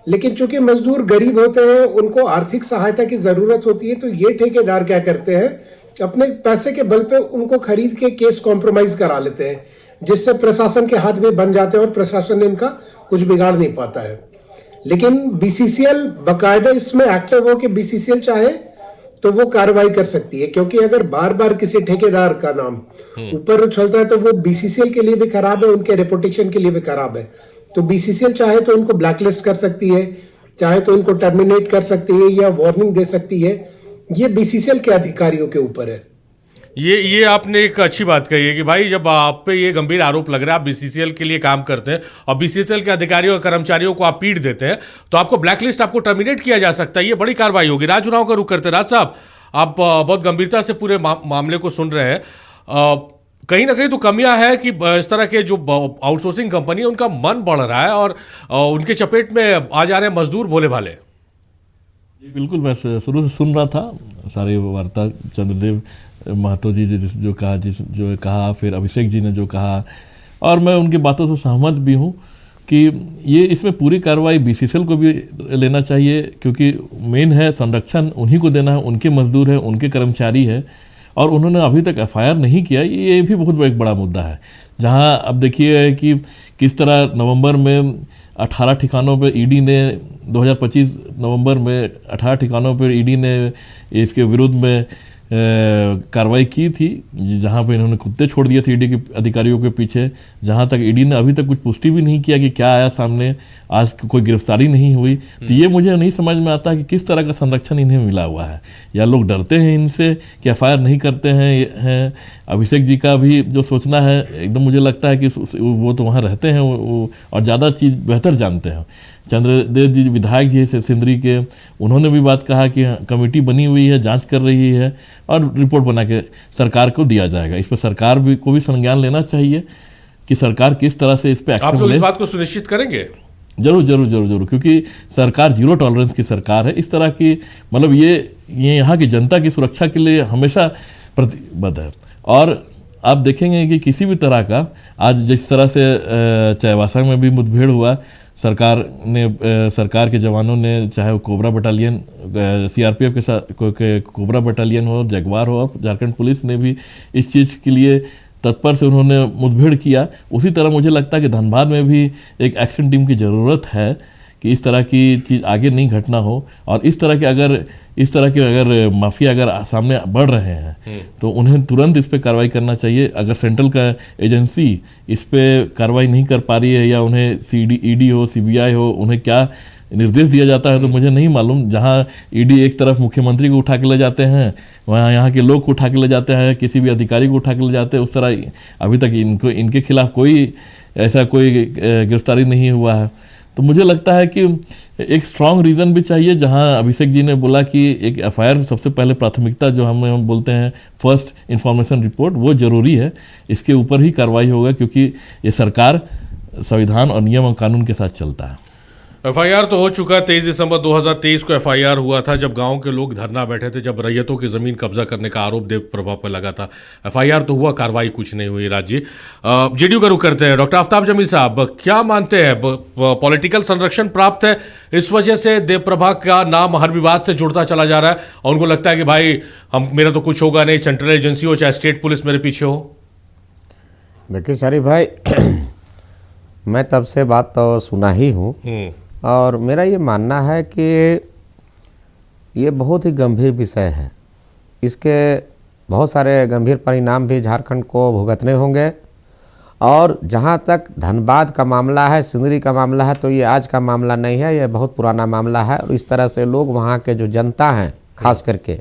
लेकिन चूंकि मजदूर गरीब होते हैं, उनको आर्थिक सहायता की जरूरत होती है, तो ये ठेकेदार क्या करते हैं, अपने पैसे के बल पे उनको खरीद के केस कॉम्प्रोमाइज करा लेते हैं, जिससे प्रशासन के हाथ भी बन जाते हैं और प्रशासन इनका कुछ बिगाड़ नहीं पाता है। लेकिन बीसीसीएल बकायदा इसमें एक्टिव हो कि बीसीसीएल चाहे तो वो कार्रवाई कर सकती है, क्योंकि अगर बार बार किसी ठेकेदार का नाम ऊपर उछलता है तो वो बीसीसीएल के लिए भी खराब है, उनके रेपुटेशन के लिए भी खराब है। तो बीसीसीएल चाहे तो उनको ब्लैकलिस्ट कर सकती है, चाहे तो उनको टर्मिनेट कर सकती है या वार्निंग दे सकती है। ये बीसीसीएल के अधिकारियों के ऊपर है। ये आपने एक अच्छी बात कही है कि भाई जब आप पे ये गंभीर आरोप लग रहा है, आप बीसीसीएल के लिए काम करते हैं और बीसीसीएल के अधिकारियों और कर्मचारियों को आप पीट देते हैं, तो आपको ब्लैकलिस्ट, आपको टर्मिनेट किया जा सकता है। ये बड़ी कार्रवाई होगी। राज उरांव का रुख करते हैं। राज साहब, आप बहुत गंभीरता से पूरे मामले को सुन रहे हैं। कहीं ना कहीं तो कमियां है कि इस तरह के जो आउटसोर्सिंग कंपनी है उनका मन बढ़ रहा है और उनके चपेट में आ जा रहे हैं मजदूर भोले भाले। बिल्कुल, मैं शुरू से सुन रहा था सारी वार्ता। चंद्रदेव महतो जी जो कहा, फिर अभिषेक जी ने जो कहा, और मैं उनकी बातों से सहमत भी हूँ कि ये इसमें पूरी कार्रवाई बीसीसीएल को भी लेना चाहिए, क्योंकि मेन है संरक्षण उन्हीं को देना है, उनके मजदूर हैं, उनके कर्मचारी है, और उन्होंने अभी तक एफआईआर नहीं किया। ये भी बहुत एक बड़ा मुद्दा है। जहाँ अब देखिए कि किस तरह नवंबर में 18 ठिकानों पर ईडी ने 2025 नवंबर में 18 ठिकानों पर ईडी ने इसके विरुद्ध में कार्रवाई की थी, जहां पे इन्होंने कुत्ते छोड़ दिए थे ईडी के अधिकारियों के पीछे। जहां तक ईडी ने अभी तक कुछ पुष्टि भी नहीं किया कि क्या आया सामने, आज कोई गिरफ्तारी नहीं हुई। तो ये मुझे नहीं समझ में आता कि किस तरह का संरक्षण इन्हें मिला हुआ है, या लोग डरते हैं इनसे कि एफआईआर नहीं करते हैं। अभिषेक जी का भी जो सोचना है, एकदम मुझे लगता है कि वो तो वहाँ रहते हैं और ज़्यादा चीज़ बेहतर जानते हैं। चंद्रदेव जी विधायक जी से सिंदरी के, उन्होंने भी बात कहा कि कमेटी बनी हुई है, जांच कर रही है, और रिपोर्ट बना के सरकार को दिया जाएगा। इस पर सरकार भी को भी संज्ञान लेना चाहिए कि सरकार किस तरह से इस पर आप एक्शन लोग ले। इस बात को सुनिश्चित करेंगे? जरूर जरूर जरूर जरूर, क्योंकि सरकार जीरो टॉलरेंस की सरकार है। इस तरह की मतलब ये यहाँ की जनता की सुरक्षा के लिए हमेशा प्रतिबद्ध है। और आप देखेंगे कि किसी भी तरह का आज जिस तरह से चाईबासा में भी मुठभेड़ हुआ, सरकार के जवानों ने, चाहे वो कोबरा बटालियन सीआरपीएफ के साथ कोबरा बटालियन हो, जगवार हो, झारखंड पुलिस ने भी इस चीज़ के लिए तत्पर से उन्होंने मुठभेड़ किया। उसी तरह मुझे लगता है कि धनबाद में भी एक एक्शन टीम की ज़रूरत है कि इस तरह की चीज़ आगे नहीं घटना हो। और इस तरह के अगर माफिया अगर सामने बढ़ रहे हैं तो उन्हें तुरंत इस पर कार्रवाई करना चाहिए। अगर सेंट्रल का एजेंसी इस पर कार्रवाई नहीं कर पा रही है या उन्हें ईडी हो, सीबीआई हो, उन्हें क्या निर्देश दिया जाता है तो मुझे नहीं मालूम। जहाँ ईडी एक तरफ मुख्यमंत्री को उठा के ले जाते हैं, वहाँ यहाँ के लोग को उठा के ले जाते हैं, किसी भी अधिकारी को उठा के ले जाते हैं, उस तरह अभी तक इनके खिलाफ कोई ऐसा कोई गिरफ्तारी नहीं हुआ है। तो मुझे लगता है कि एक स्ट्रांग रीज़न भी चाहिए। जहां अभिषेक जी ने बोला कि एक एफआईआर सबसे पहले प्राथमिकता जो हम बोलते हैं फर्स्ट इंफॉर्मेशन रिपोर्ट, वो ज़रूरी है। इसके ऊपर ही कार्रवाई होगा क्योंकि ये सरकार संविधान और नियम और कानून के साथ चलता है। एफआईआर तो हो चुका। 23 दिसंबर 2023 को एफआईआर हुआ था जब गांव के लोग धरना बैठे थे, जब रैयतों की जमीन कब्जा करने का आरोप देव प्रभा पर लगा था। एफआईआर तो हुआ, कार्रवाई कुछ नहीं हुई। राज जी, जेडीयू का रुख करते हैं। डॉक्टर आफ्ताब जमील साहब, क्या मानते हैं, पॉलिटिकल संरक्षण प्राप्त है इस वजह से देव प्रभा का नाम हर विवाद से जुड़ता चला जा रहा है और उनको लगता है कि भाई मेरा तो कुछ होगा नहीं, सेंट्रल एजेंसी हो चाहे स्टेट पुलिस मेरे पीछे हो? देखिए शरीफ भाई, मैं तब से बात तो सुना ही हूँ और मेरा ये मानना है कि ये बहुत ही गंभीर विषय है। इसके बहुत सारे गंभीर परिणाम भी झारखंड को भुगतने होंगे। और जहाँ तक धनबाद का मामला है, सिंदरी का मामला है, तो ये आज का मामला नहीं है, ये बहुत पुराना मामला है। और इस तरह से लोग, वहाँ के जो जनता हैं खास करके,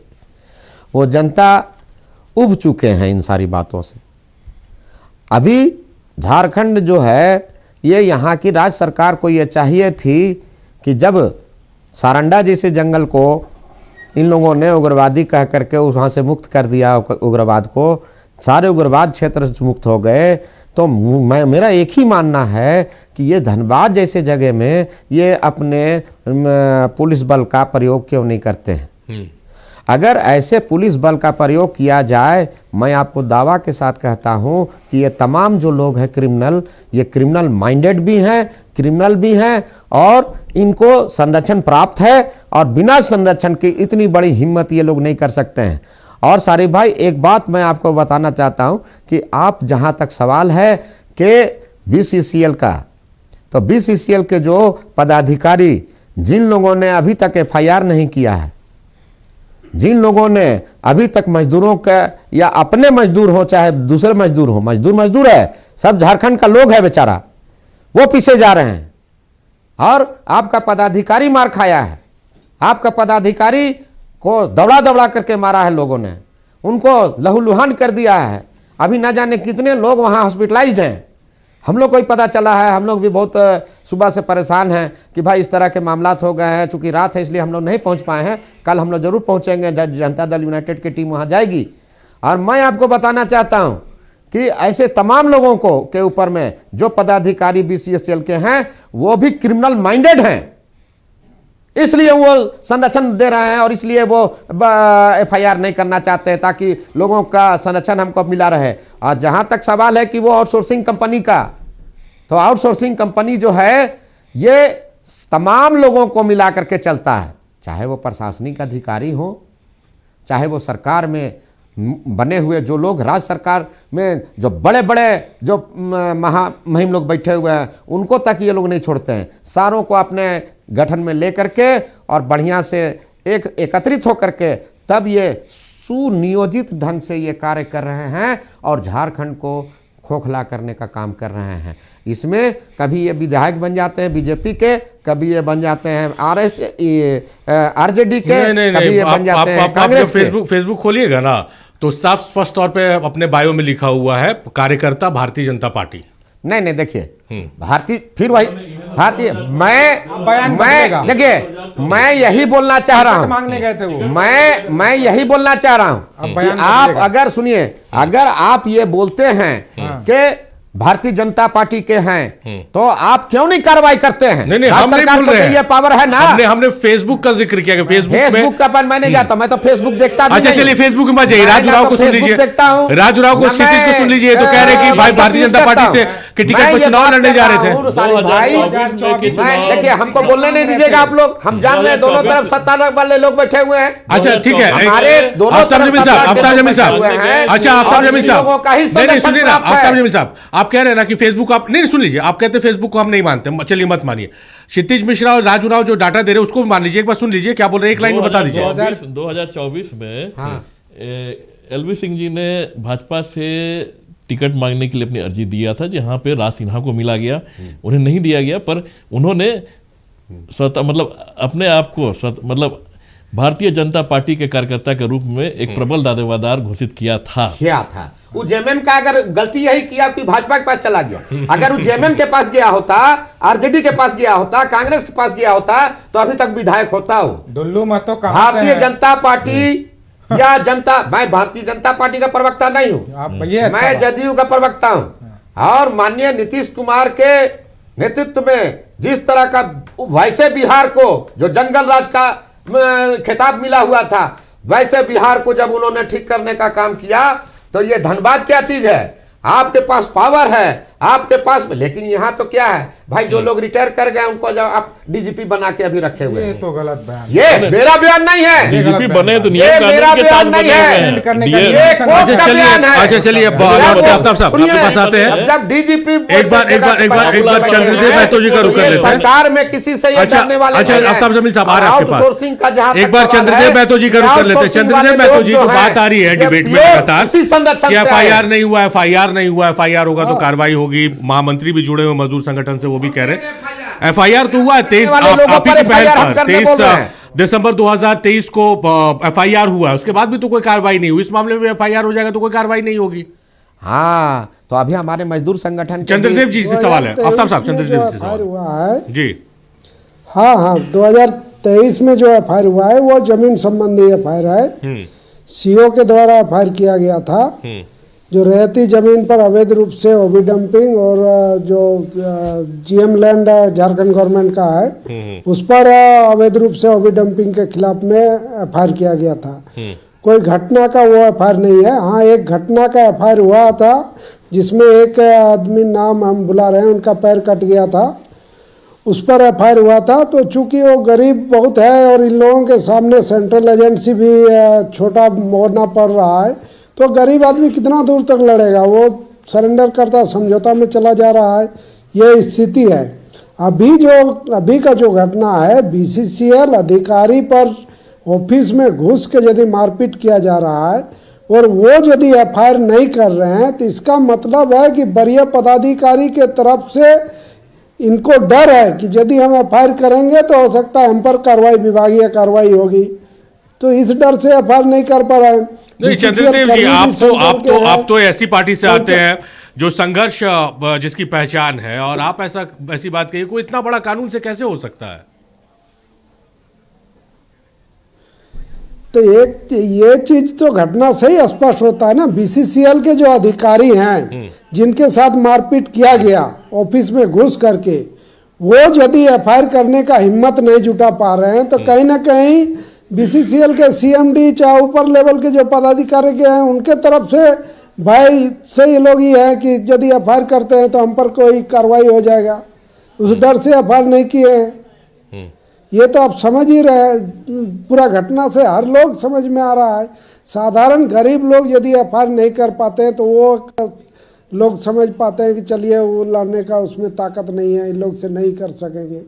वो जनता उब चुके हैं इन सारी बातों से। अभी झारखंड जो है, ये यहाँ की राज्य सरकार को ये चाहिए थी कि जब सारंडा जैसे जंगल को इन लोगों ने उग्रवादी कह करके वहाँ से मुक्त कर दिया, उग्रवाद को, सारे उग्रवाद क्षेत्र से मुक्त हो गए, तो मेरा एक ही मानना है कि ये धनबाद जैसे जगह में ये अपने पुलिस बल का प्रयोग क्यों नहीं करते हैं। अगर ऐसे पुलिस बल का प्रयोग किया जाए, मैं आपको दावा के साथ कहता हूं कि ये तमाम जो लोग हैं क्रिमिनल, ये क्रिमिनल माइंडेड भी हैं, क्रिमिनल भी हैं और इनको संरक्षण प्राप्त है और बिना संरक्षण की इतनी बड़ी हिम्मत ये लोग नहीं कर सकते हैं। और सारिफ भाई, एक बात मैं आपको बताना चाहता हूं कि आप जहां तक सवाल है कि बीसीसीएल का, तो बीसीसीएल के जो पदाधिकारी, जिन लोगों ने अभी तक एफआईआर नहीं किया है, जिन लोगों ने अभी तक मजदूरों का, या अपने मजदूर हो चाहे दूसरे मजदूर हो, मजदूर है, सब झारखंड का लोग है बेचारा, वो पीछे जा रहे हैं। और आपका पदाधिकारी मार खाया है, आपका पदाधिकारी को दौड़ा करके मारा है लोगों ने, उनको लहूलुहान कर दिया है। अभी ना जाने कितने लोग वहाँ हॉस्पिटलाइज्ड हैं। हम लोग को ही पता चला है, हम लोग भी बहुत सुबह से परेशान हैं कि भाई इस तरह के मामलात हो गए हैं। चूंकि रात है इसलिए हम लोग नहीं पहुंच पाए हैं, कल हम लोग जरूर पहुंचेंगे, जनता दल यूनाइटेड की टीम वहां जाएगी। और मैं आपको बताना चाहता हूं कि ऐसे तमाम लोगों को के ऊपर में जो पदाधिकारी बीसीसीएल के हैं, वो भी क्रिमिनल माइंडेड हैं, इसलिए वो संरक्षण दे रहे हैं और इसलिए वो एफआईआर नहीं करना चाहते ताकि लोगों का संरक्षण हमको मिला रहे। और जहां तक सवाल है कि वो आउटसोर्सिंग कंपनी का, तो आउटसोर्सिंग कंपनी जो है ये तमाम लोगों को मिला करके चलता है, चाहे वो प्रशासनिक अधिकारी हो, चाहे वो सरकार में बने हुए जो लोग, राज्य सरकार में जो बड़े बड़े जो महामहिम लोग बैठे हुए हैं, उनको तक ये लोग नहीं छोड़ते हैं। सारों को अपने गठन में ले करके और बढ़िया से एकत्रित होकर के तब ये सुनियोजित ढंग से ये कार्य कर रहे हैं और झारखंड को खोखला करने का काम कर रहे हैं। इसमें कभी ये विधायक बन जाते हैं बीजेपी के, कभी ये बन जाते हैं आरजेडी के, कभी ये बन जाते हैं कांग्रेस के। फेसबुक खोलिएगा ना तो साफ स्पष्ट तौर पे अपने बायो में लिखा हुआ है कार्यकर्ता भारतीय जनता पार्टी। नहीं नहीं, देखिए भारतीय, फिर वही भारतीय, बयान मैं बदलेगा। देखिए मैं यही बोलना चाह रहा हूँ, मांगने गए थे वो। मैं यही बोलना चाह रहा हूँ अब कि बयान आप बदलेगा। अगर सुनिए, अगर आप ये बोलते हैं कि भारतीय जनता पार्टी के हैं तो आप क्यों नहीं कार्रवाई करते हैं? नहीं, राज्य हम नहीं सरकार बोल को रहे तो हैं। ये पावर है ना। हमने फेसबुक का जिक्र किया कि फेसबुक का पर मैं नहीं जाता, मैं तो फेसबुक देखता भी अच्छा नहीं। चलिए फेसबुक में मत जाइए, मैं राजू ना राव तो को सुन फेसबुक लीजिए, देखता हूं, राजू राव को, ना क्षितिज को मैं, सुन लीजिए, तो कह रहे हैं कि भाई भारतीय जनता पार्टी से कि टिकट पर मैं ये चुनाव बात लड़ने जा रहे कहता हूं, थे। सालिम भाई, 2024 मैं देखिए हमको बोलने नहीं दीजिएगा आप लोग, हम जान रहे हैं दोनों तरफ सत्ता वाले लोग बैठे हुए हैं। अच्छा ठीक है, हमारे दोनों आफ्ताब तरफ जमील साहब, सरकार के आफ्ताब लोग जमील साहब, बैठे हुए हैं। अच्छा आफ्ताब और जमील इन साहब, लोगों का ही नहीं नहीं संरक्षण सुनिए ना, प्राप्त है। आफ्ताब जमील साहब, आप कह रहे हैं ना कि फेसबुक आप नहीं सुन लीजिए, आप कहते हैं फेसबुक को हम नहीं मानते, चलिए मत मानिए। क्षितिज मिश्रा और राजू राव जो डाटा दे रहे हैं उसको भी मान लीजिए, एक बार सुन लीजिए क्या बोल रहे हैं, एक लाइन में बता दीजिए। 2024 में एलवी सिंह जी ने भाजपा से टिकट मांगने के लिए अपनी अर्जी दिया था, जहां पे राज सिन्हा को मिला गया, उन्हें नहीं दिया गया, पर उन्होंने मतलब अपने आप को मतलब भारतीय जनता पार्टी के कार्यकर्ता के रूप में एक प्रबल दावेदार घोषित किया था। वो जेएमएम का अगर गलती यही किया कि भाजपा के पास चला गया, अगर वो जेएमएम के पास गया होता, आरजेडी के पास गया होता, कांग्रेस के पास गया होता तो अभी तक विधायक होता हो। डुल्लू महतो कहाँ से भारतीय हैं? जनता पार्टी या जनता, मैं भारतीय जनता पार्टी का प्रवक्ता नहीं हूँ, आप ये अच्छा मैं बात। जदयू का प्रवक्ता हूँ। और माननीय नीतीश कुमार के नेतृत्व में जिस तरह का वैसे बिहार को जो जंगल राज का खिताब मिला हुआ था, वैसे बिहार को जब उन्होंने ठीक करने का काम किया तो ये धनबाद क्या चीज है? आपके पास पावर है, आपके पास, लेकिन यहाँ तो क्या है भाई, जो लोग रिटायर कर गए उनको जब आप डीजीपी बना के अभी रखे हुए ये हैं। तो गलत बयान। ये मेरा बयान नहीं है, डीजीपी बने तो ये मेरा बयान नहीं है, ये कोर्ट अच्छा का चलिए, बयान है। अच्छा चलिए, आफ्ताब साहब आपके पास आते हैं। जब डीजीपी एक बार चंद्रदेव महतो जी का रुख कर लेते हैं। सरकार में किसी से ये डरने वाले अच्छा नहीं हैं। आफ्ताब जमील साहब आ रहे हैं आपके आउटसोर्सिंग का जहां पास, एक बार चंद्रदेव महतो जी का रुख कर लेते हैं। चंद्रदेव महतो जी, तो बात आ रही है डिबेट में लगातार कि एफआईआर नहीं हुआ, एफआईआर नहीं हुआ, एफआईआर होगा तो कार्रवाई होगी। महामंत्री भी जुड़े हुए मजदूर संगठन से, वो भी कह रहे हैं एफआईआर तो हुआ है 23 आप ही की पहल पर 23 दिसंबर 2023 को एफआईआर हुआ है, उसके बाद भी तो कोई कार्रवाई नहीं हुई। इस मामले में एफआईआर हो जाएगा तो कोई कार्रवाई नहीं होगी। हाँ, तो अभी हमारे मजदूर संगठन चंद्रदेव जी से सवाल है, आफ्ताब साहब चंद्रदेव जी से एफआईआर सवाल हुआ है जी। हाँ 2023 में जो एफआईआर हुआ है वो जमीन संबंधी एफआईआर है। सीओ के द्वारा एफआईआर किया गया था, जो रहती जमीन पर अवैध रूप से ओबी डंपिंग और जो जीएम लैंड झारखंड गवर्नमेंट का है उस पर अवैध रूप से ओबी डंपिंग के खिलाफ में एफआईआर किया गया था। कोई घटना का वो एफआईआर नहीं है। हाँ, एक घटना का एफआईआर हुआ था जिसमें एक आदमी, नाम हम बुला रहे हैं, उनका पैर कट गया था, उस पर एफआईआर हुआ था। तो चूंकि वो गरीब बहुत है और इन लोगों के सामने सेंट्रल एजेंसी भी छोटा मोड़ना पड़ रहा है, तो गरीब आदमी कितना दूर तक लड़ेगा, वो सरेंडर करता समझौता में चला जा रहा है, ये स्थिति है। अभी का जो घटना है, बीसीसीएल अधिकारी पर ऑफिस में घुस के यदि मारपीट किया जा रहा है और वो यदि एफआईआर नहीं कर रहे हैं तो इसका मतलब है कि वरीय पदाधिकारी के तरफ से इनको डर है कि यदि हम एफआईआर करेंगे तो हो सकता है हम पर कार्रवाई, विभागीय कार्रवाई होगी, तो इस डर से एफआईआर नहीं कर पा रहे हैं। नहीं चंद्रदेव जी, आप तो ऐसी पार्टी से आते हैं जो संघर्ष जिसकी पहचान है, और आप ऐसी बात कहिए, कोई इतना बड़ा कानून से कैसे हो सकता है? तो ये चीज तो घटना से ही स्पष्ट होता है ना। बीसीसीएल के जो अधिकारी हैं जिनके साथ मारपीट किया गया ऑफिस में घुस करके, वो यदि एफआईआर करने का हिम्मत नहीं जुटा पा रहे हैं तो कहीं ना कहीं बीसीसीएल के सीएमडी चाहे ऊपर लेवल के जो पदाधिकारी के हैं उनके तरफ से भाई से ये लोग ही हैं कि यदि एफआईआर करते हैं तो हम पर कोई कार्रवाई हो जाएगा, उस डर से एफआईआर नहीं किए हैं। ये तो आप समझ ही रहे हैं, पूरा घटना से हर लोग समझ में आ रहा है। साधारण गरीब लोग यदि एफआईआर नहीं कर पाते हैं तो वो लोग समझ पाते हैं कि चलिए वो लड़ने का उसमें ताकत नहीं है, इन लोग से नहीं कर सकेंगे।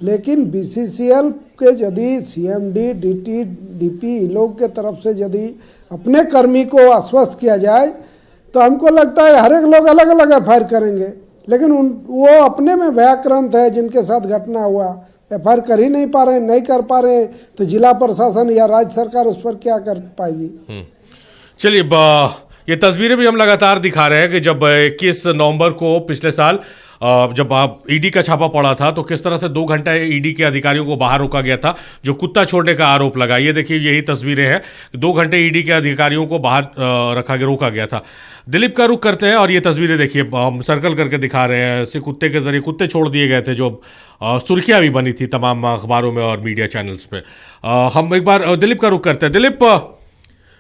लेकिन बीसीसीएल के यदि सीएमडी, डीटी, डीपी इन लोग के तरफ से यदि अपने कर्मी को आश्वस्त किया जाए तो हमको लगता है हर एक लोग अलग अलग एफआईआर करेंगे, लेकिन वो अपने में व्याक्रांत है जिनके साथ घटना हुआ, एफआईआर कर ही नहीं पा रहे, नहीं कर पा रहे, तो जिला प्रशासन या राज्य सरकार उस पर क्या कर पाएगी? चलिए ये तस्वीरें भी हम लगातार दिखा रहे हैं कि जब 21 नवंबर को पिछले साल जब ईडी का छापा पड़ा था तो किस तरह से 2 घंटा ईडी के अधिकारियों को बाहर रोका गया था जो कुत्ता छोड़ने का आरोप लगा। ये देखिए यही तस्वीरें हैं, 2 घंटे ईडी के अधिकारियों को बाहर रोका गया था। दिलीप का रुख करते हैं और ये तस्वीरें देखिए, हम सर्कल करके दिखा रहे हैं। ऐसे कुत्ते के जरिए कुत्ते छोड़ दिए गए थे जो सुर्खियां भी बनी थी तमाम अखबारों में और मीडिया चैनल्स पे। हम एक बार दिलीप का रुख करते हैं। दिलीप,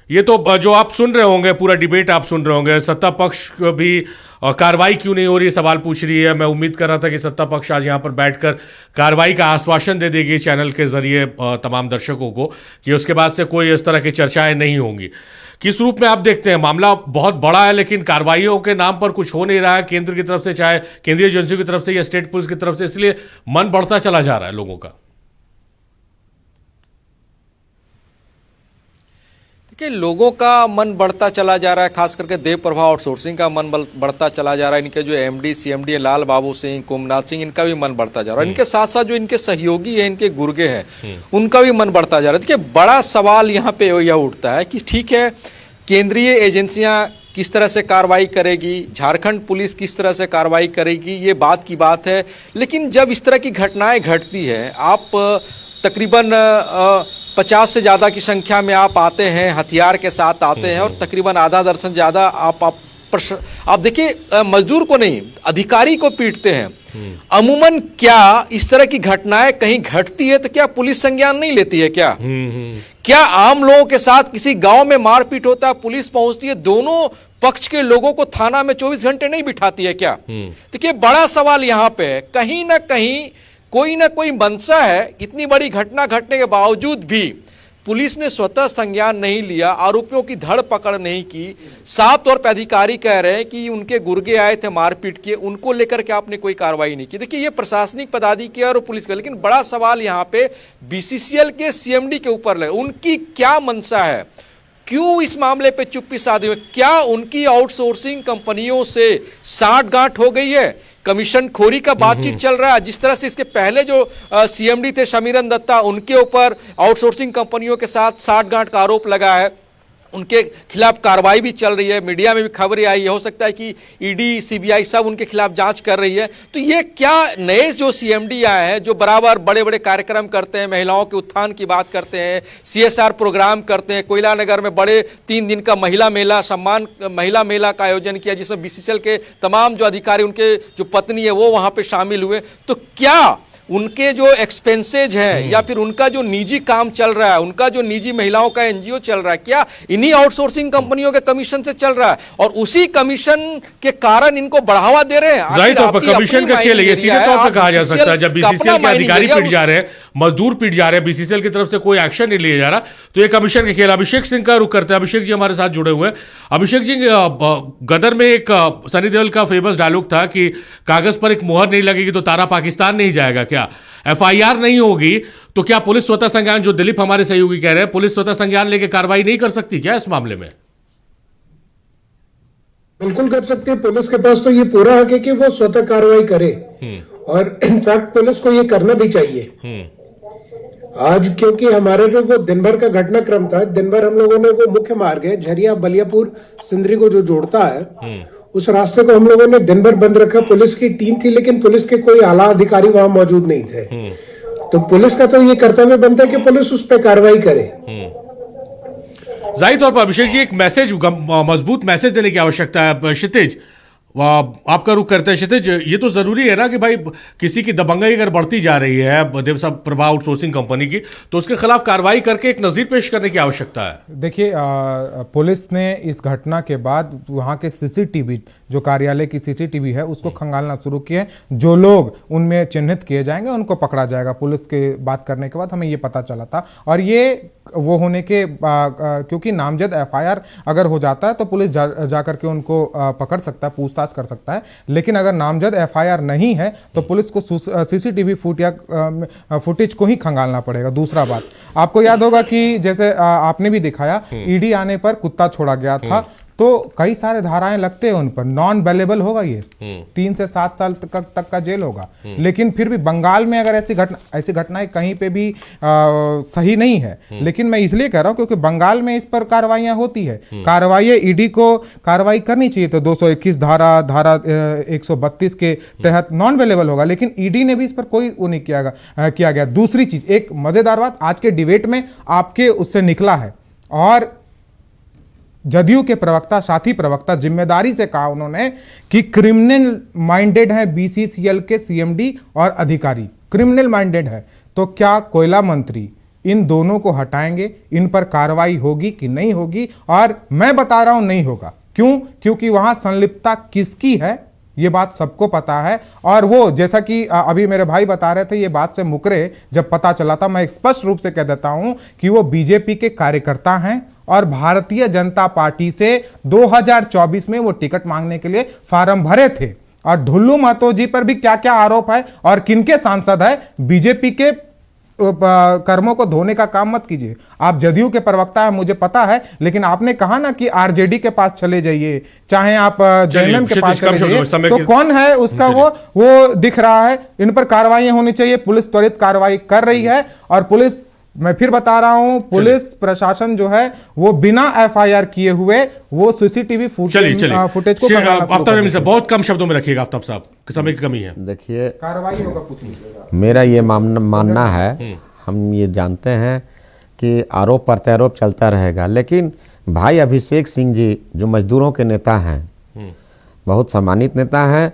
ये तो जो आप सुन रहे होंगे, पूरा डिबेट आप सुन रहे होंगे, सत्ता पक्ष भी कार्रवाई क्यों नहीं हो रही, सवाल पूछ रही है। मैं उम्मीद कर रहा था कि सत्ता पक्ष आज यहाँ पर बैठकर कार्रवाई का आश्वासन दे देगी चैनल के जरिए तमाम दर्शकों को कि उसके बाद से कोई इस तरह की चर्चाएं नहीं होंगी। किस रूप में आप देखते हैं? मामला बहुत बड़ा है लेकिन कार्रवाइयों के नाम पर कुछ हो नहीं रहा है केंद्र की तरफ से, चाहे केंद्रीय एजेंसियों की तरफ से या स्टेट पुलिस की तरफ से, इसलिए मन बढ़ता चला जा रहा है लोगों का। देखिए, लोगों का मन बढ़ता चला जा रहा है, खास करके देव प्रभा आउटसोर्सिंग का मन बढ़ता चला जा रहा है। इनके जो एमडी सीएमडी लाल बाबू सिंह, कुमनाथ सिंह, इनका भी मन बढ़ता जा रहा है। इनके साथ साथ जो इनके सहयोगी हैं, इनके गुर्गे हैं, उनका भी मन बढ़ता जा रहा है। देखिए, बड़ा सवाल यहाँ पे यह उठता है कि ठीक है, केंद्रीय एजेंसियां किस तरह से कार्रवाई करेगी, झारखंड पुलिस किस तरह से कार्रवाई करेगी, ये बात की बात है। लेकिन जब इस तरह की घटनाएं घटती है, आप तकरीबन 50 से ज़्यादा की संख्या में आप आते हैं, हथियार के साथ आते हैं और तकरीबन आधा दर्जन ज़्यादा आप देखिए, मजदूर को नहीं, अधिकारी को पीटते हैं। अमूमन क्या इस तरह की घटनाएं कहीं घटती है तो क्या पुलिस संज्ञान नहीं लेती है? क्या आम लोगों के साथ किसी गांव में मारपीट होता है, पुलिस पहुंचती है, दोनों पक्ष के लोगों को थाना में 24 घंटे नहीं बिठाती है क्या? देखिए, बड़ा सवाल यहां पे है, कहीं ना कहीं कोई ना कोई मंशा है। इतनी बड़ी घटना घटने के बावजूद भी पुलिस ने स्वतः संज्ञान नहीं लिया, आरोपियों की धर पकड़ नहीं की। साफ तौर पर अधिकारी कह रहे हैं कि उनके गुर्गे आए थे मारपीट किए, उनको लेकर के आपने कोई कार्रवाई नहीं की। देखिए, ये प्रशासनिक पदाधिकारी और पुलिस का, लेकिन बड़ा सवाल यहाँ पे बीसीसीएल के सीएमडी के ऊपर है। उनकी क्या मंशा है, क्यों इस मामले पे चुप्पी साधे हुए? क्या उनकी आउटसोर्सिंग कंपनियों से साठगांठ हो गई है? कमीशन खोरी का बातचीत चल रहा है। जिस तरह से इसके पहले जो सीएमडी थे शमीरन दत्ता, उनके ऊपर आउटसोर्सिंग कंपनियों के साथ साठगांठ का आरोप लगा है, उनके खिलाफ कार्रवाई भी चल रही है, मीडिया में भी खबरें आई है। हो सकता है कि ईडी सीबीआई सब उनके खिलाफ जांच कर रही है। तो ये क्या नए जो सीएमडी आए हैं, जो बराबर बड़े बड़े कार्यक्रम करते हैं, महिलाओं के उत्थान की बात करते हैं, सीएसआर प्रोग्राम करते हैं, कोयला नगर में बड़े 3 दिन का महिला मेला, सम्मान महिला मेला का आयोजन किया जिसमें बीसीसीएल के तमाम जो अधिकारी, उनके जो पत्नी है वो वहां पर शामिल हुए। तो क्या उनके जो एक्सपेंसेज हैं या फिर उनका जो निजी काम चल रहा है, उनका जो निजी महिलाओं का एनजीओ चल रहा है, क्या इन्हीं आउटसोर्सिंग कंपनियों के कमीशन से चल रहा है? और उसी कमीशन के कारण इनको बढ़ावा दे रहे हैं। जाहिर तौर पर कमीशन का खेल है ये, सीधे तौर पर कहा जा सकता है। जब बीसीसीएल के अधिकारी पीट जा रहे हैं, मजदूर पीट जा रहे हैं, बीसीसीएल की तरफ से कोई एक्शन नहीं लिया जा रहा, तो ये कमीशन का खेल। अभिषेक सिंह का रुख करते हैं। अभिषेक जी हमारे साथ जुड़े हुए हैं। अभिषेक जी, गदर में एक सनी देओल का फेमस डायलॉग था कि कागज पर एक मुहर नहीं लगेगी तो तारा पाकिस्तान नहीं जाएगा। क्या एफआईआर नहीं होगी तो क्या पुलिस स्वतः संज्ञान, जो दिलीप हमारे सहयोगी कह रहे हैं, पुलिस स्वतः संज्ञान लेके कार्रवाई नहीं कर सकती क्या इस मामले में? बिल्कुल कर सकती है। पुलिस के पास तो ये पूरा हक है कि वो स्वतः कार्रवाई करे और इनफैक्ट पुलिस को ये करना भी चाहिए। आज क्योंकि हमारे जो वो दिन भर का घटनाक्रम था, दिन भर हम लोगों ने वो मुख्य मार्ग है झरिया बलियापुर सिंदरी को जो जोड़ता है, उस रास्ते को हम लोगों ने दिन भर बंद रखा। पुलिस की टीम थी लेकिन पुलिस के कोई आला अधिकारी वहां मौजूद नहीं थे। तो पुलिस का तो ये कर्तव्य बनता है कि पुलिस उस पर कार्रवाई करे। जाहिर तौर पर अभिषेक जी, एक मैसेज, मजबूत मैसेज देने की आवश्यकता है। क्षितिज, आपका रुख करते हैं। क्षितिज, ये तो जरूरी है ना कि भाई किसी की दबंगई अगर बढ़ती जा रही है देव प्रभा आउटसोर्सिंग कंपनी की, तो उसके खिलाफ कार्रवाई करके एक नजीर पेश करने की आवश्यकता है। देखिए, पुलिस ने इस घटना के बाद वहाँ के सीसीटीवी, जो कार्यालय की सीसीटीवी है, उसको खंगालना शुरू किए। जो लोग उनमें चिन्हित किए जाएंगे उनको पकड़ा जाएगा। पुलिस के बात करने के बाद हमें ये पता चला था, और ये वो होने के क्योंकि नामजद एफआईआर अगर हो जाता है तो पुलिस जा करके उनको पकड़ सकता है, पूछताछ कर सकता है। लेकिन अगर नामजद एफआईआर नहीं है तो पुलिस को सीसीटीवी फुटेज को ही खंगालना पड़ेगा। दूसरा बात, आपको याद होगा कि जैसे आपने भी दिखाया, ईडी आने पर कुत्ता छोड़ा गया था, तो कई सारे धाराएं लगते हैं उन पर, नॉन बेलेबल होगा ये, 3 से 7 साल तक का जेल होगा। लेकिन फिर भी बंगाल में अगर ऐसी घटनाएं कहीं पे भी सही नहीं है। लेकिन मैं इसलिए कह रहा हूं क्योंकि बंगाल में इस पर कार्रवाइयां होती है, कार्रवाई ईडी को कार्रवाई करनी चाहिए। तो 221 धारा 132 के तहत नॉन अवेलेबल होगा, लेकिन ईडी ने भी इस पर कोई वो नहीं किया गया। दूसरी चीज, एक मजेदार बात आज के डिबेट में आपके उससे निकला है, और जदयू के प्रवक्ता, साथी प्रवक्ता जिम्मेदारी से कहा उन्होंने कि क्रिमिनल माइंडेड है बीसीसीएल के सीएमडी और अधिकारी, क्रिमिनल माइंडेड है। तो क्या कोयला मंत्री इन दोनों को हटाएंगे? इन पर कार्रवाई होगी कि नहीं होगी? और मैं बता रहा हूं नहीं होगा। क्यों? क्योंकि वहां संलिप्तता किसकी है ये बात सबको पता है। और वो जैसा कि अभी मेरे भाई बता रहे थे, ये बात से मुकरे जब पता चला था, मैं स्पष्ट रूप से कह देता हूं कि वो बीजेपी के कार्यकर्ता हैं और भारतीय जनता पार्टी से 2024 में वो टिकट मांगने के लिए फार्म भरे थे। और ढुल्लू महतो जी पर भी क्या क्या आरोप है और किनके सांसद है, बीजेपी के कर्मों को धोने का काम मत कीजिए। आप जदयू के प्रवक्ता हैं, मुझे पता है, लेकिन आपने कहा ना कि आरजेडी के पास चले जाइए, चाहे आप जेएमएम के पास चले जाइए, तो कौन है उसका वो दिख रहा है। इन पर कार्रवाइयां होनी चाहिए। पुलिस त्वरित कार्रवाई कर रही है, और पुलिस, मैं फिर बता रहा हूं, पुलिस प्रशासन जो है वो बिना एफआईआर किए हुए वो सीसीटीवी फुटेज को आफ्ताब जमील साहब बहुत कम शब्दों में रखिएगा, आफ्ताब साहब समय की कमी है। देखिए, कार्रवाई होगा कुछ नहीं। मेरा ये मानना है, हम ये जानते हैं कि आरोप प्रत्यारोप चलता रहेगा, लेकिन भाई अभिषेक सिंह जी जो मजदूरों के नेता हैं, बहुत सम्मानित नेता हैं,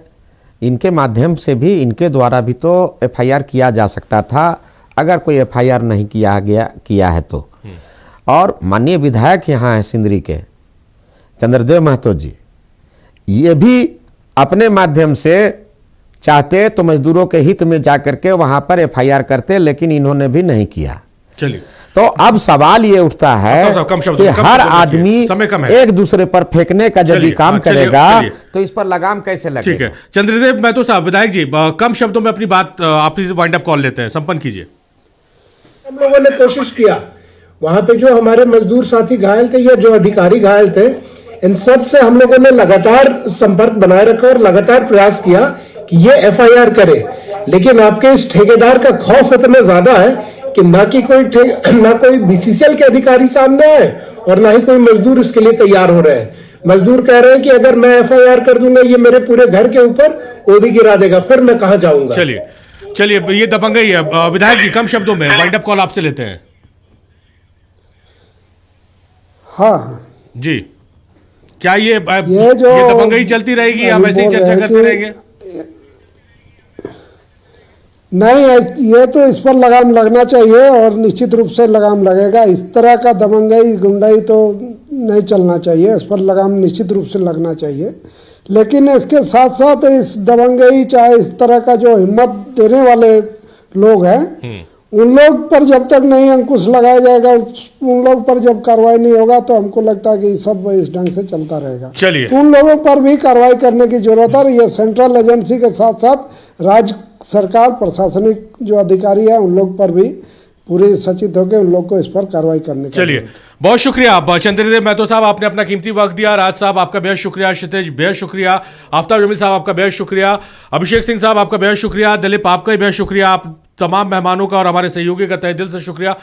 इनके माध्यम से भी, इनके द्वारा भी तो एफआईआर किया जा सकता था अगर कोई एफआईआर नहीं किया है तो। और माननीय विधायक यहाँ हैं सिंदरी के चंद्रदेव महतो जी, ये भी अपने माध्यम से चाहते तो मजदूरों के हित में जाकर के वहां पर एफआईआर करते, लेकिन इन्होंने भी नहीं किया। चलिए, तो अब सवाल ये उठता है कि हर आदमी एक दूसरे पर फेंकने का यदि काम करेगा तो इस पर लगाम कैसे लगेगा? ठीक है, चंद्रदेव महतो साहब, विधायक जी कम शब्दों में अपनी बात आपसे वाइंड अप कॉल लेते हैं, संपन्न कीजिए। हम लोगों ने कोशिश किया, वहां पे जो हमारे मजदूर साथी घायल थे या जो अधिकारी घायल थे, इन सब से हम लोगों ने लगातार संपर्क बनाए रखा और लगातार प्रयास किया कि ये एफआईआर करे। लेकिन आपके इस ठेकेदार का खौफ इतना ज्यादा है कि ना कोई बीसीसीएल के अधिकारी सामने आए और ना ही कोई मजदूर इसके लिए तैयार हो रहे हैं। मजदूर कह रहे हैं कि अगर मैं एफआईआर कर दूंगा ये मेरे पूरे घर के ऊपर ओबी गिरा देगा, फिर मैं कहां जाऊंगा। चलिए, ये दबंगई है। विधायक जी कम शब्दों में वाइंड अप कॉल आपसे लेते हैं। हाँ जी, क्या ये दबंगई चलती रहेगी, आप ऐसे ही चर्चा करते रहेंगे? नहीं, ये तो इस पर लगाम लगना चाहिए और निश्चित रूप से लगाम लगेगा। इस तरह का दबंगई गुंडाई तो नहीं चलना चाहिए, इस पर लगाम निश्चित रूप से लगना चाहिए। लेकिन इसके साथ साथ इस दबंगई, चाहे इस तरह का जो हिम्मत देने वाले लोग हैं, उन लोग पर जब तक नहीं अंकुश लगाया जाएगा, उन लोग पर जब कार्रवाई नहीं होगा, तो हमको लगता है कि सब इस ढंग से चलता रहेगा। चलिए, उन लोगों पर भी कार्रवाई करने की जरूरत है। ये सेंट्रल एजेंसी के साथ साथ राज्य सरकार, प्रशासनिक जो अधिकारी है, उन लोग पर भी पूरे सचेत होकर उन लोग को इस पर कार्रवाई करने की। चलिए, बहुत शुक्रिया चंद्रदेव महतो साहब, आपने अपना कीमती वक्त दिया। राज साहब आपका बेहद शुक्रिया, क्षितिज बेहद शुक्रिया, आफ्ताब जमील साहब आपका बेहद शुक्रिया, अभिषेक सिंह साहब आपका बेहद शुक्रिया, दिलीप आपका भी बेहद शुक्रिया, आप तमाम मेहमानों का और हमारे सहयोगी का तहे दिल से शुक्रिया।